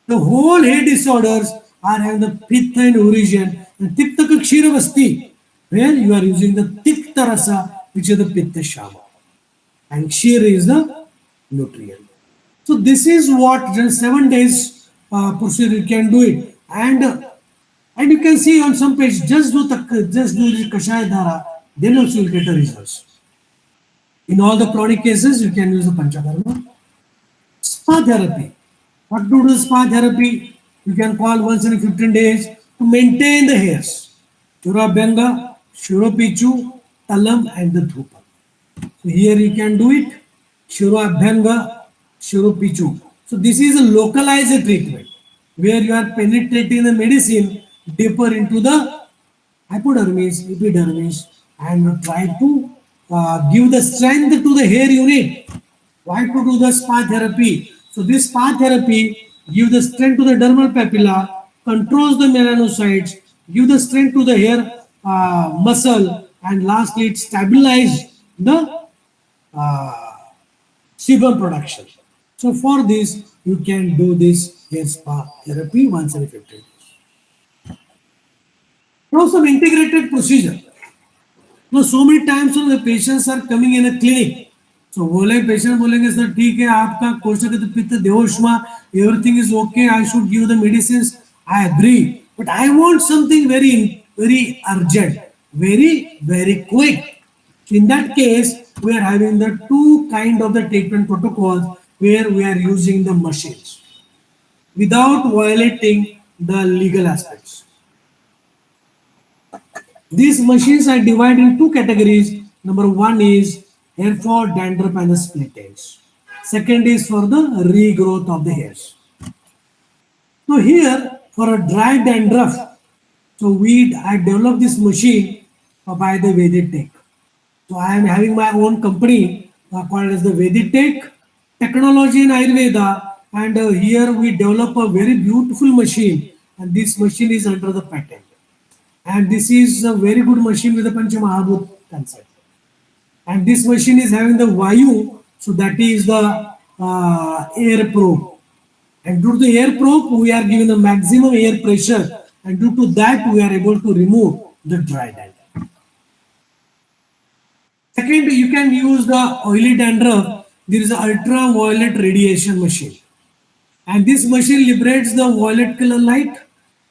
the whole hair disorders are having the Pitta in origin, and Tikta Kshira Vasti, where you are using the Tikta Rasa, which is the Pitta Shama, and Kshira is the nutrient. So this is what just 7 days procedure you can do it, and you can see on some page just do the kashaya dhara, then also you will get the results. In all the chronic cases, you can use the panchakarma. Spa therapy. What to do spa therapy? You can call once in 15 days to maintain the hairs. Churabhyanga, Shuropichu, Talam and the Dhupa. So here you can do it. Shurabhyanga, Shuropichu. So this is a localized treatment where you are penetrating the medicine deeper into the hypodermis, epidermis, and try to give the strength to the hair unit. Why to do the spa therapy? So this spa therapy give the strength to the dermal papilla, controls the melanocytes, give the strength to the hair muscle, and lastly it stabilize the uh, sebum production. So for this, you can do this hair spa therapy once every 15 days. Now some integrated procedure. Now so many times the patients are coming in a clinic. So बोले patient बोलेंगे sir ठीक है आपका कोष्ठक पित्त देहोष्मा everything is okay, I should give the medicines, I agree, but I want something very urgent, very quick. So in that case we are having the two kind of the treatment protocols where we are using the machines without violating the legal aspects. These machines are divided in two categories. Number one is hair fall, dandruff, and the split ends. Second is for the regrowth of the hairs. So here for a dry dandruff, so I developed this machine by the Veditech. So I am having my own company called as the Veditech Technology in Ayurveda, and here we develop a very beautiful machine, and this machine is under the patent. And this is a very good machine with the Panchamahabhut concept. And this machine is having the Vayu, so that is the air probe. And due to the air probe, we are given the maximum air pressure, and due to that, we are able to remove the dry dandruff. Second, you can use the oily dandruff. There is an ultraviolet radiation machine. And this machine liberates the violet color light.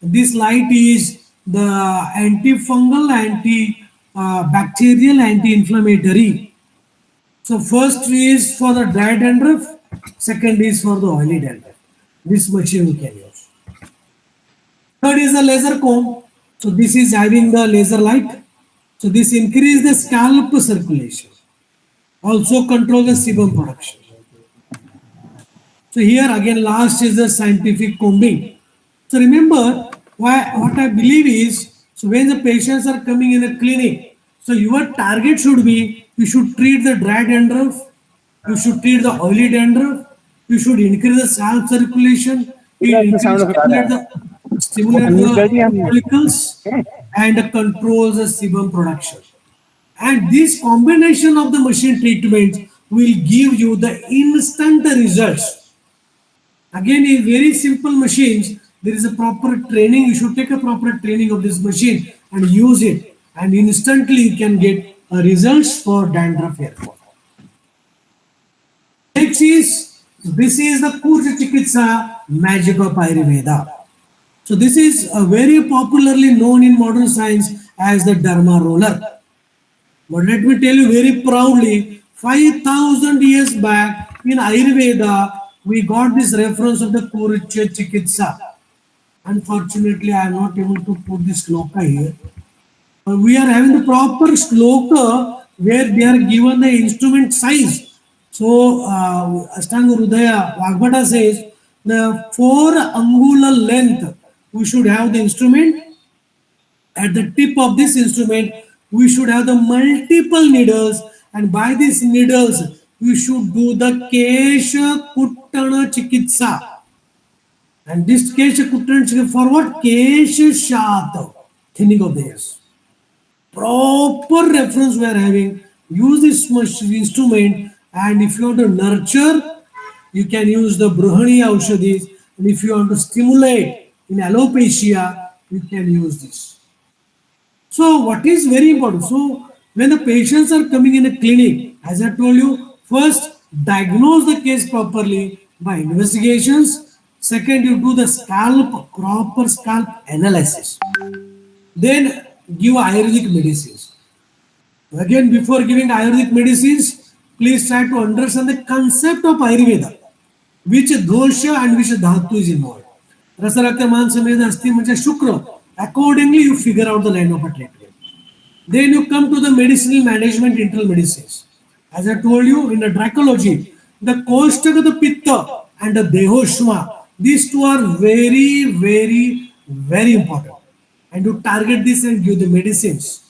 This light is the antifungal, antibacterial, anti-inflammatory. So first is for the dry dandruff, second is for the oily dandruff. This machine we can use. Third is the laser comb. So this is having the laser light. So this increase the scalp circulation. Also control the sebum production. So here again last is the scientific combing. So remember what I believe is, so when the patients are coming in a clinic, so your target should be, you should treat the dry dandruff, you should treat the oily dandruff, you should increase the scalp circulation, stimulate the follicles and control the sebum production. And this combination of the machine treatments will give you the instant results. Again, in very simple machines, there is a proper training. You should take a proper training of this machine and use it, and instantly you can get results for dandruff hair fall. Next is, this is the Kurja Chikitsa magic of Ayurveda. So this is very popularly known in modern science as the Dharma roller. But let me tell you very proudly, 5,000 years back in Ayurveda, we got this reference of the Kurja Chikitsa. Unfortunately, I am not able to put this sloka here. But we are having the proper sloka where they are given the instrument size. So, Ashtanga Rudaya Vagbata says, the 4 angular length, we should have the instrument. At the tip of this instrument, we should have the multiple needles, and by these needles, we should do the Kesha Kuttana Chikitsa. And this Kesha Kuttana Chikitsa for what? Kesha Shata, thinning of the hairs. Proper reference we are having. Use this instrument, and if you want to nurture, you can use the Bruhani Aushadis, and if you want to stimulate in alopecia, you can use this. So what is very important? So when the patients are coming in a clinic, as I told you, first diagnose the case properly, by investigations. Second, you do the proper scalp analysis. Then give Ayurvedic medicines. Again, before giving Ayurvedic medicines, please try to understand the concept of Ayurveda, which dosha and which dhatu is involved. Rasa Rakta Man Samveda Asti Mancha Shukra. Accordingly, you figure out the line of a treatment. Then you come to the medicinal management, internal medicines. As I told you in the Trichology, the Koshtaka, the Pitta, and the Dehoshma, these two are very, very, very important. And you target this and give the medicines.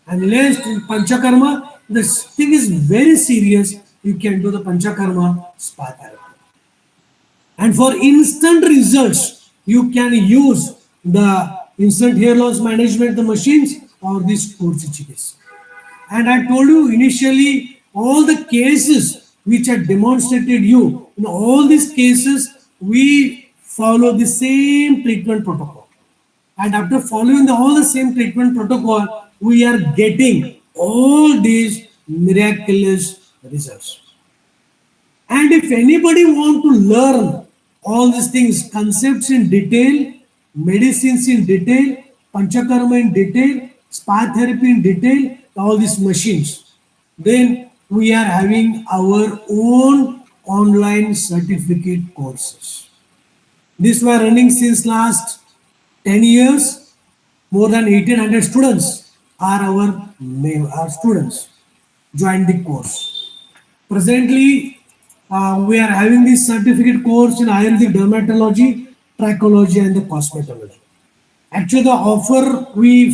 And last in Panchakarma, the thing is very serious. You can do the Panchakarma spa therapy. And for instant results, you can use the instant hair loss management, the machines, or this Kursi Chikitsa. And I told you initially, all the cases which I demonstrated you, in all these cases, we follow the same treatment protocol. And after following all the same treatment protocol, we are getting all these miraculous results. And if anybody want to learn all these things, concepts in detail, medicines in detail, panchakarma in detail, spa therapy in detail, all these machines, then we are having our own online certificate courses. These were running since last 10 years. More than 1800 students are our students joined the course. Presently, we are having this certificate course in Ayurvedic dermatology, trichology, and the cosmetology. Actually, the offer we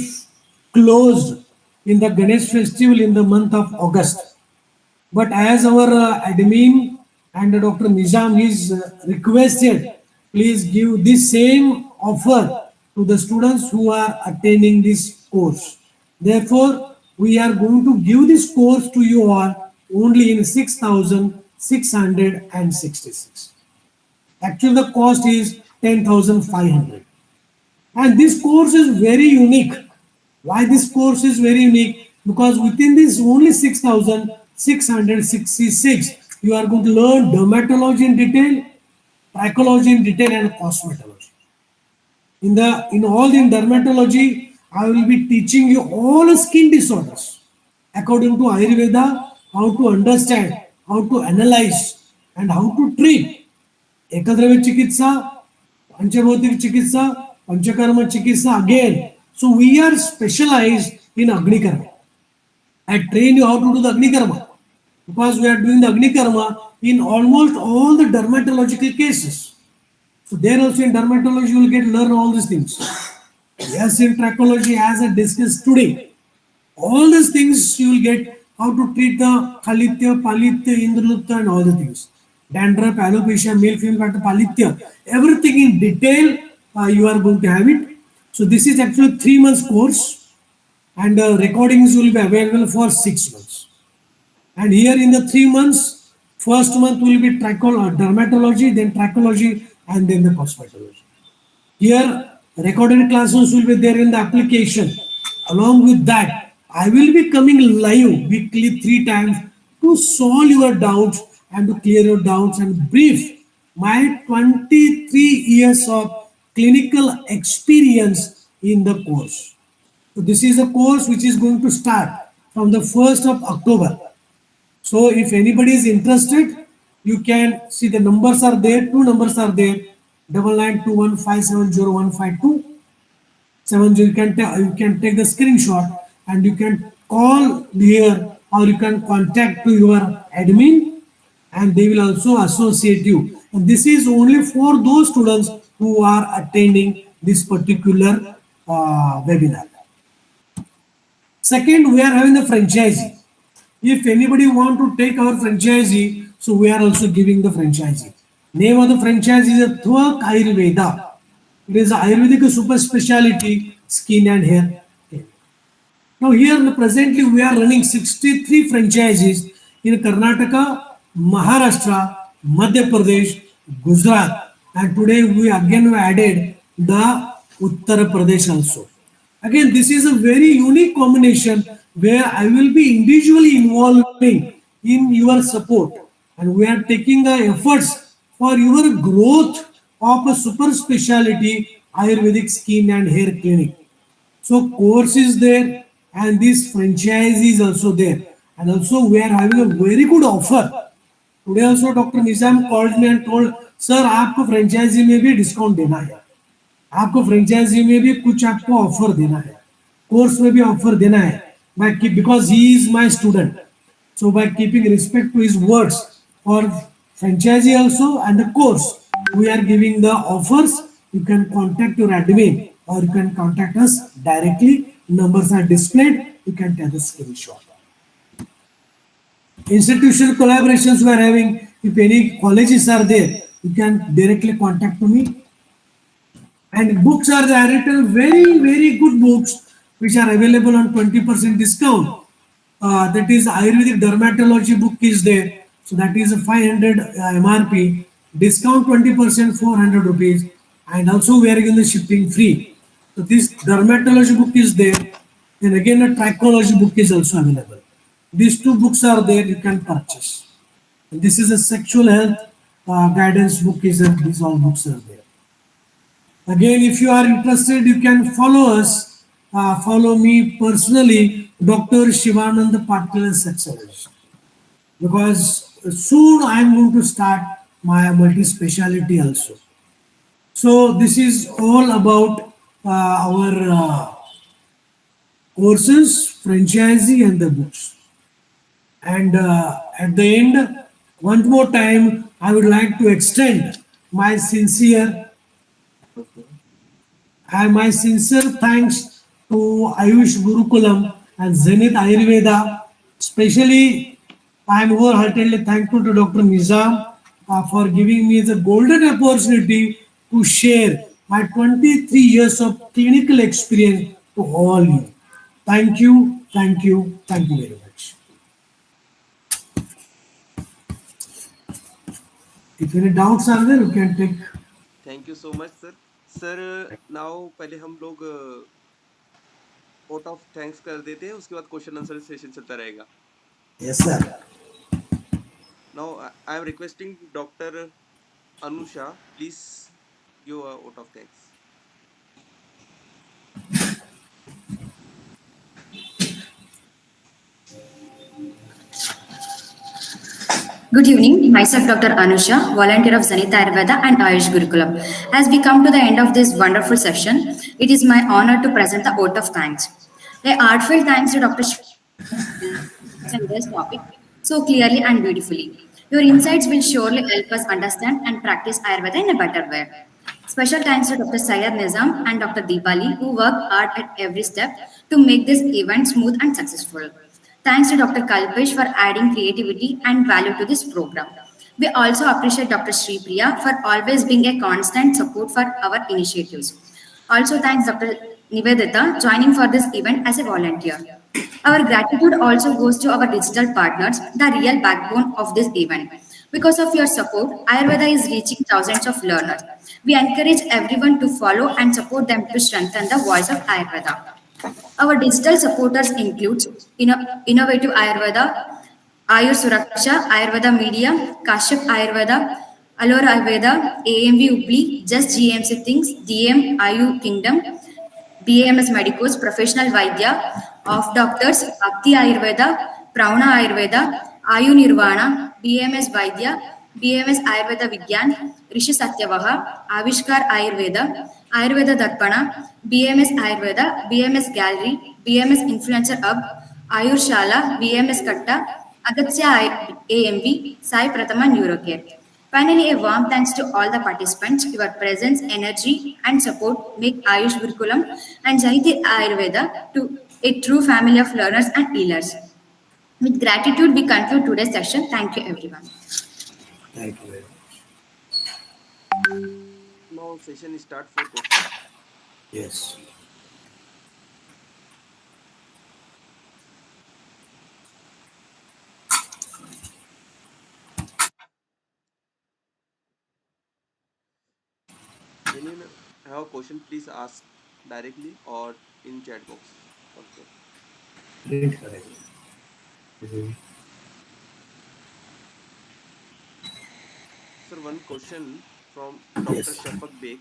closed in the Ganesh festival in the month of August. But as our admin and Dr. Nizam is requested, please give this same offer to the students who are attending this course. Therefore, we are going to give this course to you all only in 6,666. Actually, the cost is 10,500. And this course is very unique. Why this course is very unique? Because within this only 6,666, you are going to learn dermatology in detail, trichology in detail, and cosmetology. In dermatology, I will be teaching you all skin disorders according to Ayurveda, how to understand, how to analyze, and how to treat. Ekadravya Chikitsa, Panchabhautik Chikitsa, Panchakarma Chikitsa again. So we are specialized in Agni Karma. I train you how to do the Agni Karma because we are doing the Agni Karma in almost all the dermatological cases. So there also in dermatology you will learn all these things. Yes, in trichology as I discussed today, all these things you will get how to treat the Khalitya, Palitya, Indralutya and all the things. Dandruff, alopecia, male female Palitya, everything in detail you are going to have it. So this is actually 3 months course and recordings will be available for 6 months. And here in the 3 months, first month will be dermatology, then trichology and then the cosmetology. Here recorded classes will be there in the application. Along with that, I will be coming live weekly 3 times to solve your doubts and to clear your doubts and brief my 23 years of clinical experience in the course. So this is a course which is going to start from the 1st of October. So if anybody is interested, you can see the numbers are there, 2 numbers are there, 9921570152. You can take the screenshot and you can call here or you can contact to your admin and they will also associate you. And this is only for those students who are attending this particular webinar. Second, we are having the franchisee. If anybody want to take our franchisee, so we are also giving the franchisee. Name of the franchise is a Twakk Ayurveda. It is Ayurvedic super speciality skin and hair. Now here presently we are running 63 franchises in Karnataka, Maharashtra, Madhya Pradesh, Gujarat, and today we again added the Uttar Pradesh also. Again, this is a very unique combination where I will be individually involving in your support and we are taking the efforts for your growth of a super specialty Ayurvedic skin and hair clinic. So course is there and this franchise is also there. And also we are having a very good offer. Today also Dr. Nizam called me and told, sir आपको franchisee में भी discount देना है. आपको franchise में भी कुछ आपको ऑफर देना है, कोर्स में भी ऑफर देना है, by because he is my student. So by keeping respect to his words for franchisee also and the course, we are giving the offers. You can contact your admin or you can contact us directly. Numbers are displayed. You can take the screenshot. Institutional collaborations we are having. If any colleges are there, you can directly contact to me. And books are there written very good books which are available on 20% discount. That is Ayurvedic Dermatology book is there. So that is a 500 MRP. Discount 20%, 400 rupees. And also we are giving the shipping free. So this Dermatology book is there. And again a Trichology book is also available. These two books are there, you can purchase. And this is a sexual health guidance book is there. These all books are there. Again, if you are interested, you can follow us. Follow me personally, Dr. Shivanand Paatil Sexology. Because soon I am going to start my multi-speciality also. So this is all about our courses, franchisee and the books. And at the end, one more time, I would like to extend my sincere and my sincere thanks to Ayush Gurukulam and Zenith Ayurveda. Especially, I am wholeheartedly thankful to Dr. Nizam for giving me the golden opportunity to share my 23 years of clinical experience to all you. Thank you, thank you, thank you very much. If any doubts are there, you can take. Thank you so much sir. Sir now पहले हम लोग vote of thanks कर देते हैं, उसके बाद question answer session चलता रहेगा. Yes, sir. Now I am requesting doctor Anusha, please give a vote of thanks. Good evening, myself Dr. Anusha, volunteer of Zenith Ayurveda and Ayush Gurukulam. As we come to the end of this wonderful session, it is my honor to present the vote of thanks. A heartfelt thanks to Dr. Shivanand this topic so clearly and beautifully. Your insights will surely help us understand and practice Ayurveda in a better way. Special thanks to Dr. Syed Nizam and Dr. Deepali who worked hard at every step to make this event smooth and successful. Thanks to Dr. Kalpesh for adding creativity and value to this program. We also appreciate Dr. Sri Priya for always being a constant support for our initiatives. Also thanks Dr. Nivedita joining for this event as a volunteer. Our gratitude also goes to our digital partners, the real backbone of this event. Because of your support, Ayurveda is reaching thousands of learners. We encourage everyone to follow and support them to strengthen the voice of Ayurveda. Our digital supporters include Innovative Ayurveda, Ayur Suraksha, Ayurveda Media, Kashyap Ayurveda, Allure Ayurveda, AMV Ubli, Just GMC Things, DM Ayu Kingdom, BAMS Medicos, Professional Vaidya, of Doctors, Bhakti Ayurveda, Prauna Ayurveda, Ayu Nirvana, BMS Vaidya, BMS Ayurveda Vigyan, Rishi Satyavaha, Avishkar Ayurveda, Ayurveda Darpana, BMS Ayurveda, BMS Gallery, BMS Influencer Hub, Ayur Shala, BMS Katta, Agatsya AMV, Sai Pratama Neurocare. Finally, a warm thanks to all the participants. Your presence, energy, and support make Ayush Gurukulam and Zenith Ayurveda to a true family of learners and healers. With gratitude, we conclude today's session. Thank you, everyone. Thank you very much. Now session start for question. Yes. Anyone have a question, please ask directly or in chat box. Okay. Great, correct. Sir, one question from Dr. Yes. Shafak Beg.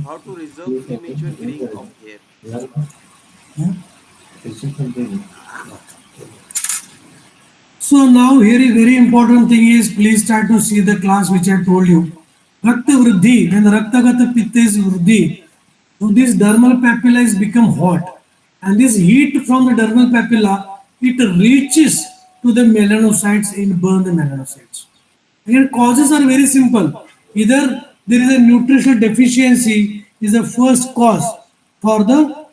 How to reserve premature graying of hair? Yeah. So now here a very important thing is please try to see the class which I told you. Rakta Vruddhi, when Raktagata Pitta is Vruddhi, so this dermal papilla is become hot. And this heat from the dermal papilla, it reaches to the melanocytes and burn the melanocytes. Again, causes are very simple. Either there is a nutritional deficiency is the first cause for the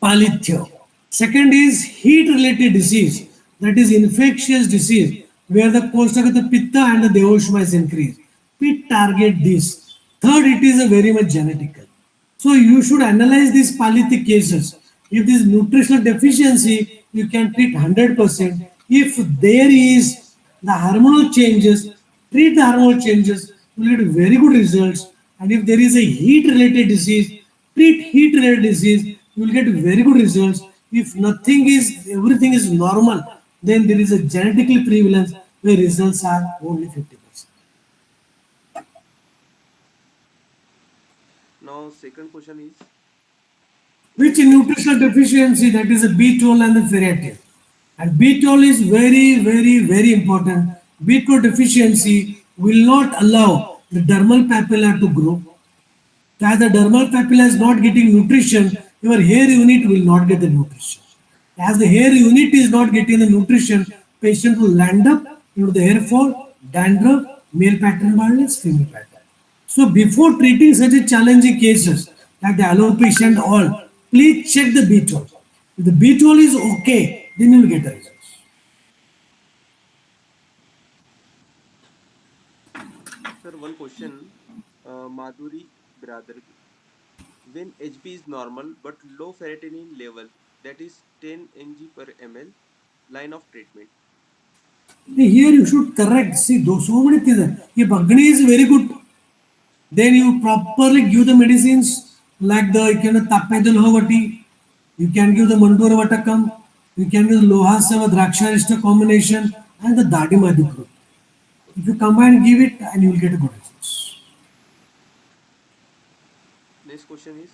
Palitya. Second is heat-related disease, that is infectious disease, where the Kostakata Pitta and the Devoshma is increased. We target this. Third, it is a very much genetical. So you should analyze these Palitya cases. If this nutritional deficiency, you can treat 100%. If there is the hormonal changes, treat the hormonal changes, you will get very good results. And if there is a heat-related disease, treat heat-related disease, you will get very good results. If everything is normal, then there is a genetically prevalence where results are only 50%. Now, second question is Which when nutritional deficiency, that is a B12 and the ferritin. And B12 is very, very, very important. B12 deficiency will not allow the dermal papilla to grow. As the dermal papilla is not getting nutrition, your hair unit will not get the nutrition. As the hair unit is not getting the nutrition, patient will land up into the hair fall, dandruff, male pattern baldness, female pattern. So before treating such a challenging cases like the alopecia and all, please check the B12. If the B12 is okay, then you will get the results. sir, one question, Madhuri brother. When HB is normal but low ferritin level, that is 10 ng per ml, line of treatment. Here you should correct. See, those so many things. If Agni is very good, then you properly give the medicines like the you can Tapedul Havati, you can give the Mandura Vatakam, you can give the Lohasava Draksharishta combination and the Dadimadi group. If you combine, give it and you will get a good results. Next question is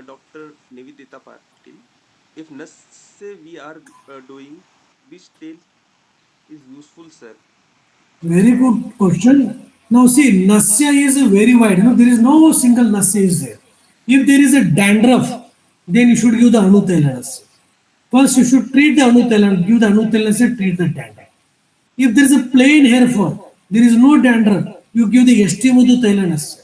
Dr. Nivedita Patil. If Nasse we are doing, which tail is useful, sir? Very good question. Now see, Nasya is very wide. There is no single Nasya is there. If there is a dandruff, then you should give the Anutela Nasya. First, you should treat the Anutela, give the Anutela Nasya, treat the dandruff. If there is a plain hair fall, there is no dandruff, you give the Estimudu Taila Nasya.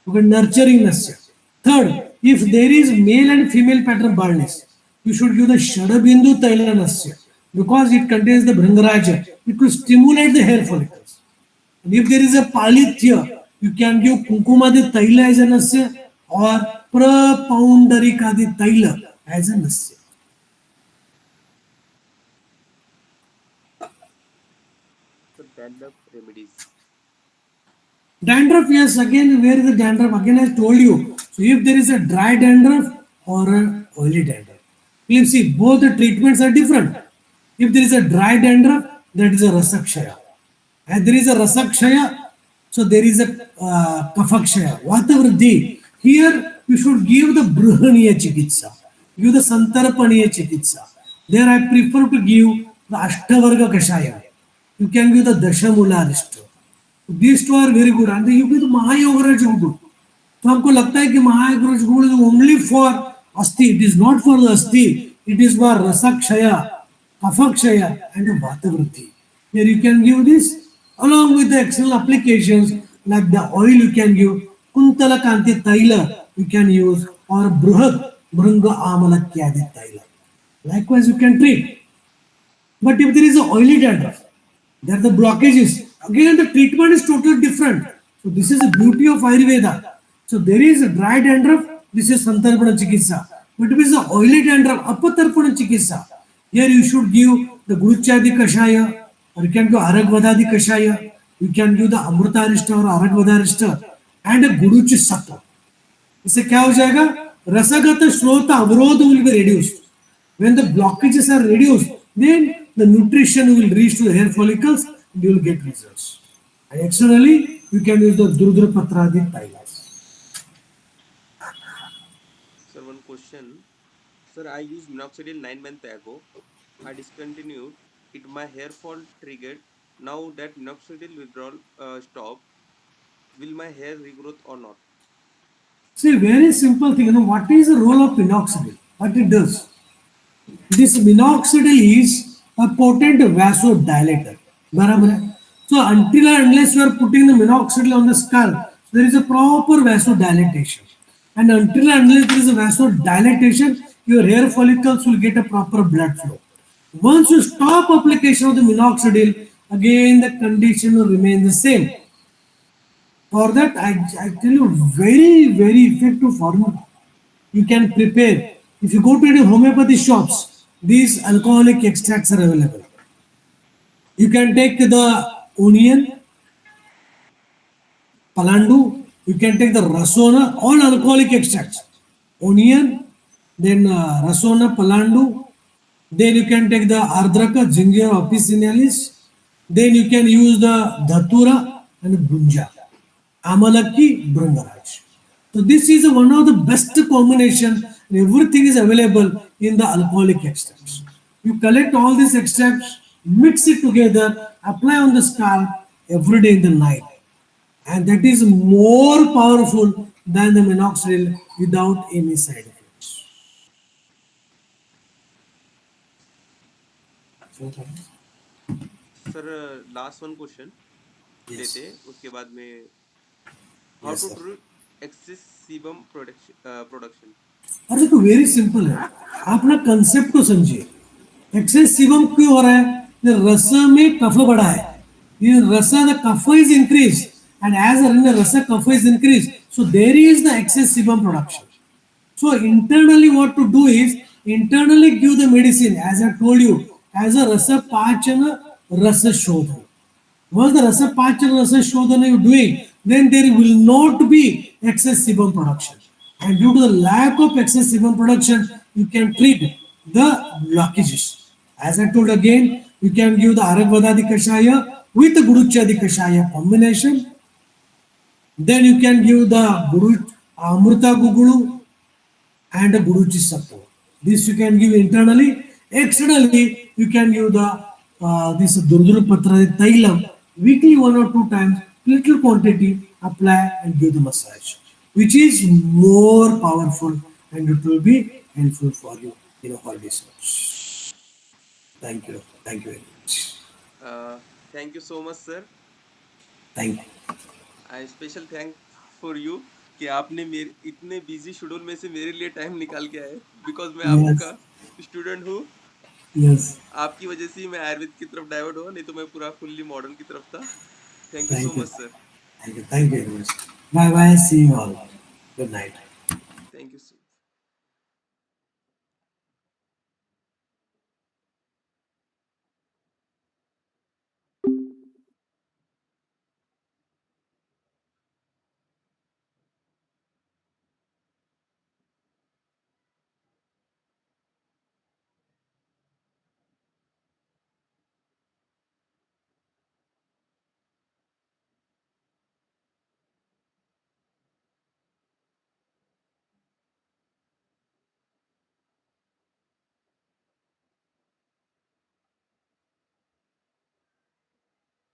Okay, nurturing Nasya. Third, if there is male and female pattern baldness, you should give the Shadabindu Taila Nasya because it contains the Bhrangaraja. It will stimulate the hair follicles. And if there is a Palitya, you can give Kunkumadi Taila as a Nasya or Prapoundarikadi Taila as a Nasya. So dandruff remedies. Dandruff, yes, again, where is the dandruff? Again, I told you. So, if there is a dry dandruff or an oily dandruff, you see, both the treatments are different. If there is a dry dandruff, that is a rasakshaya. And there is a rasakshaya, so there is a kafakshaya. Vatavriddhi. Here, you should give the bruhaniya chikitsa, give the santarapaniya chikitsa. There, I prefer to give the ashtavarga kashaya. You can give the dashamula arishta. These two are very good and you give the Mahayogaraj Guru. तो हमको लगता है कि महायोगरज Guru is only for Asti. It is not for the Asti. It is for Rasakshaya, Kafakshaya and Vatavriddhi. Here you can give this along with the external applications like the oil you can give, Kuntala Kanti Taila you can use or Bruhat Brunga Amala Kyadi Taila. Likewise you can treat. But if there is a oily dandruff, there are the blockages. Again, the treatment is totally different. So this is the beauty of Ayurveda. So there is a dry dandruff, this is Santarpana Chikitsa. But if it is a oily dandruff, Apatarpana Chikitsa. Here you should give the Guruchadi Kashaya, or you can give Aragvadadi Kashaya, you can give the Amrutarishta or Aragvadarishta, and a Guruchi Sattva. इससे क्या हो जाएगा रसगत श्रोत अवरोध will be reduced. When the blockages are reduced, then the nutrition will reach to the hair follicles and you will get results. And externally, you can use the Durdrapatradi Tailas. Sir, one question. Sir, I used minoxidil 9 months ago. I discontinued it. My hair fall triggered. Now that minoxidil withdrawal stopped, will my hair regrowth or not? See, very simple thing. What is the role of minoxidil? What it does? This minoxidil is a potent vasodilator. बराबर है? So until and unless you are putting the minoxidil on the scalp, there is a proper vasodilatation. And until and unless there is a vasodilatation, your hair follicles will get a proper blood flow. Once you stop application of the minoxidil, again the condition will remain the same. For that, I tell you, very effective formula. You can prepare. If you go to any homeopathy shops, these alcoholic extracts are available. You can take the onion, palandu, you can take the rasona, all alcoholic extracts. Onion, then rasona, palandu, then you can take the ardraka, ginger, officinalis, then you can use the dhatura and gunja. Amalaki, Bringaraj. So this is one of the best combination. Everything is available in the alcoholic extracts. You collect all these extracts, mix it together, apply on the scalp every day in the night, and that is more powerful than the minoxidil without any side effects. Sir, last one question लेते Yes, हैं उसके बाद में how yes to sir. treat excess sebum production. और देखो very simple है, आप ना कंसेप्ट को समझिए. एक्सेस सीबम क्यों हो रहा है? ये रस में कफ बढ़ा है. ये रस the kapha is increase and as the rasa kapha is increase, so there is the excess sebum production. So internally what to do is internally give the medicine as I told you as a rasa pachana rasa shodhana. Once the rasa pachana rasa shodhana you are doing, then there will not be excess sebum production. And due to the lack of excess sebum production, you can treat the blockages. As I told again, you can give the Aragvadadi Kashaya with the Guruchadi Kashaya combination. Then you can give the Guru Amrita Gugulu and a Guruji support. This you can give internally. Externally, you can give the this Durduru Patra Tailam weekly 1 or 2 times, little quantity, apply and give the massage, which is more powerful and it will be helpful for you in a holiday search. Thank you. Thank you very much. uh, Thank you so much sir. Thank you. I special thank for you कि आपने मेरे इतने busy schedule में से मेरे लिए time निकाल के आए बिकॉज मैं आपका Yes. स्टूडेंट हूँ. Yes. आपकी वजह से ही मैं आयुर्वेद की तरफ डाइवर्ट हुआ, नहीं तो मैं पूरा फुल्ली मॉडर्न की तरफ था. Thank you so Thank you. Much sir. Thank you. Thank you very much. Bye bye. See you all. Good night.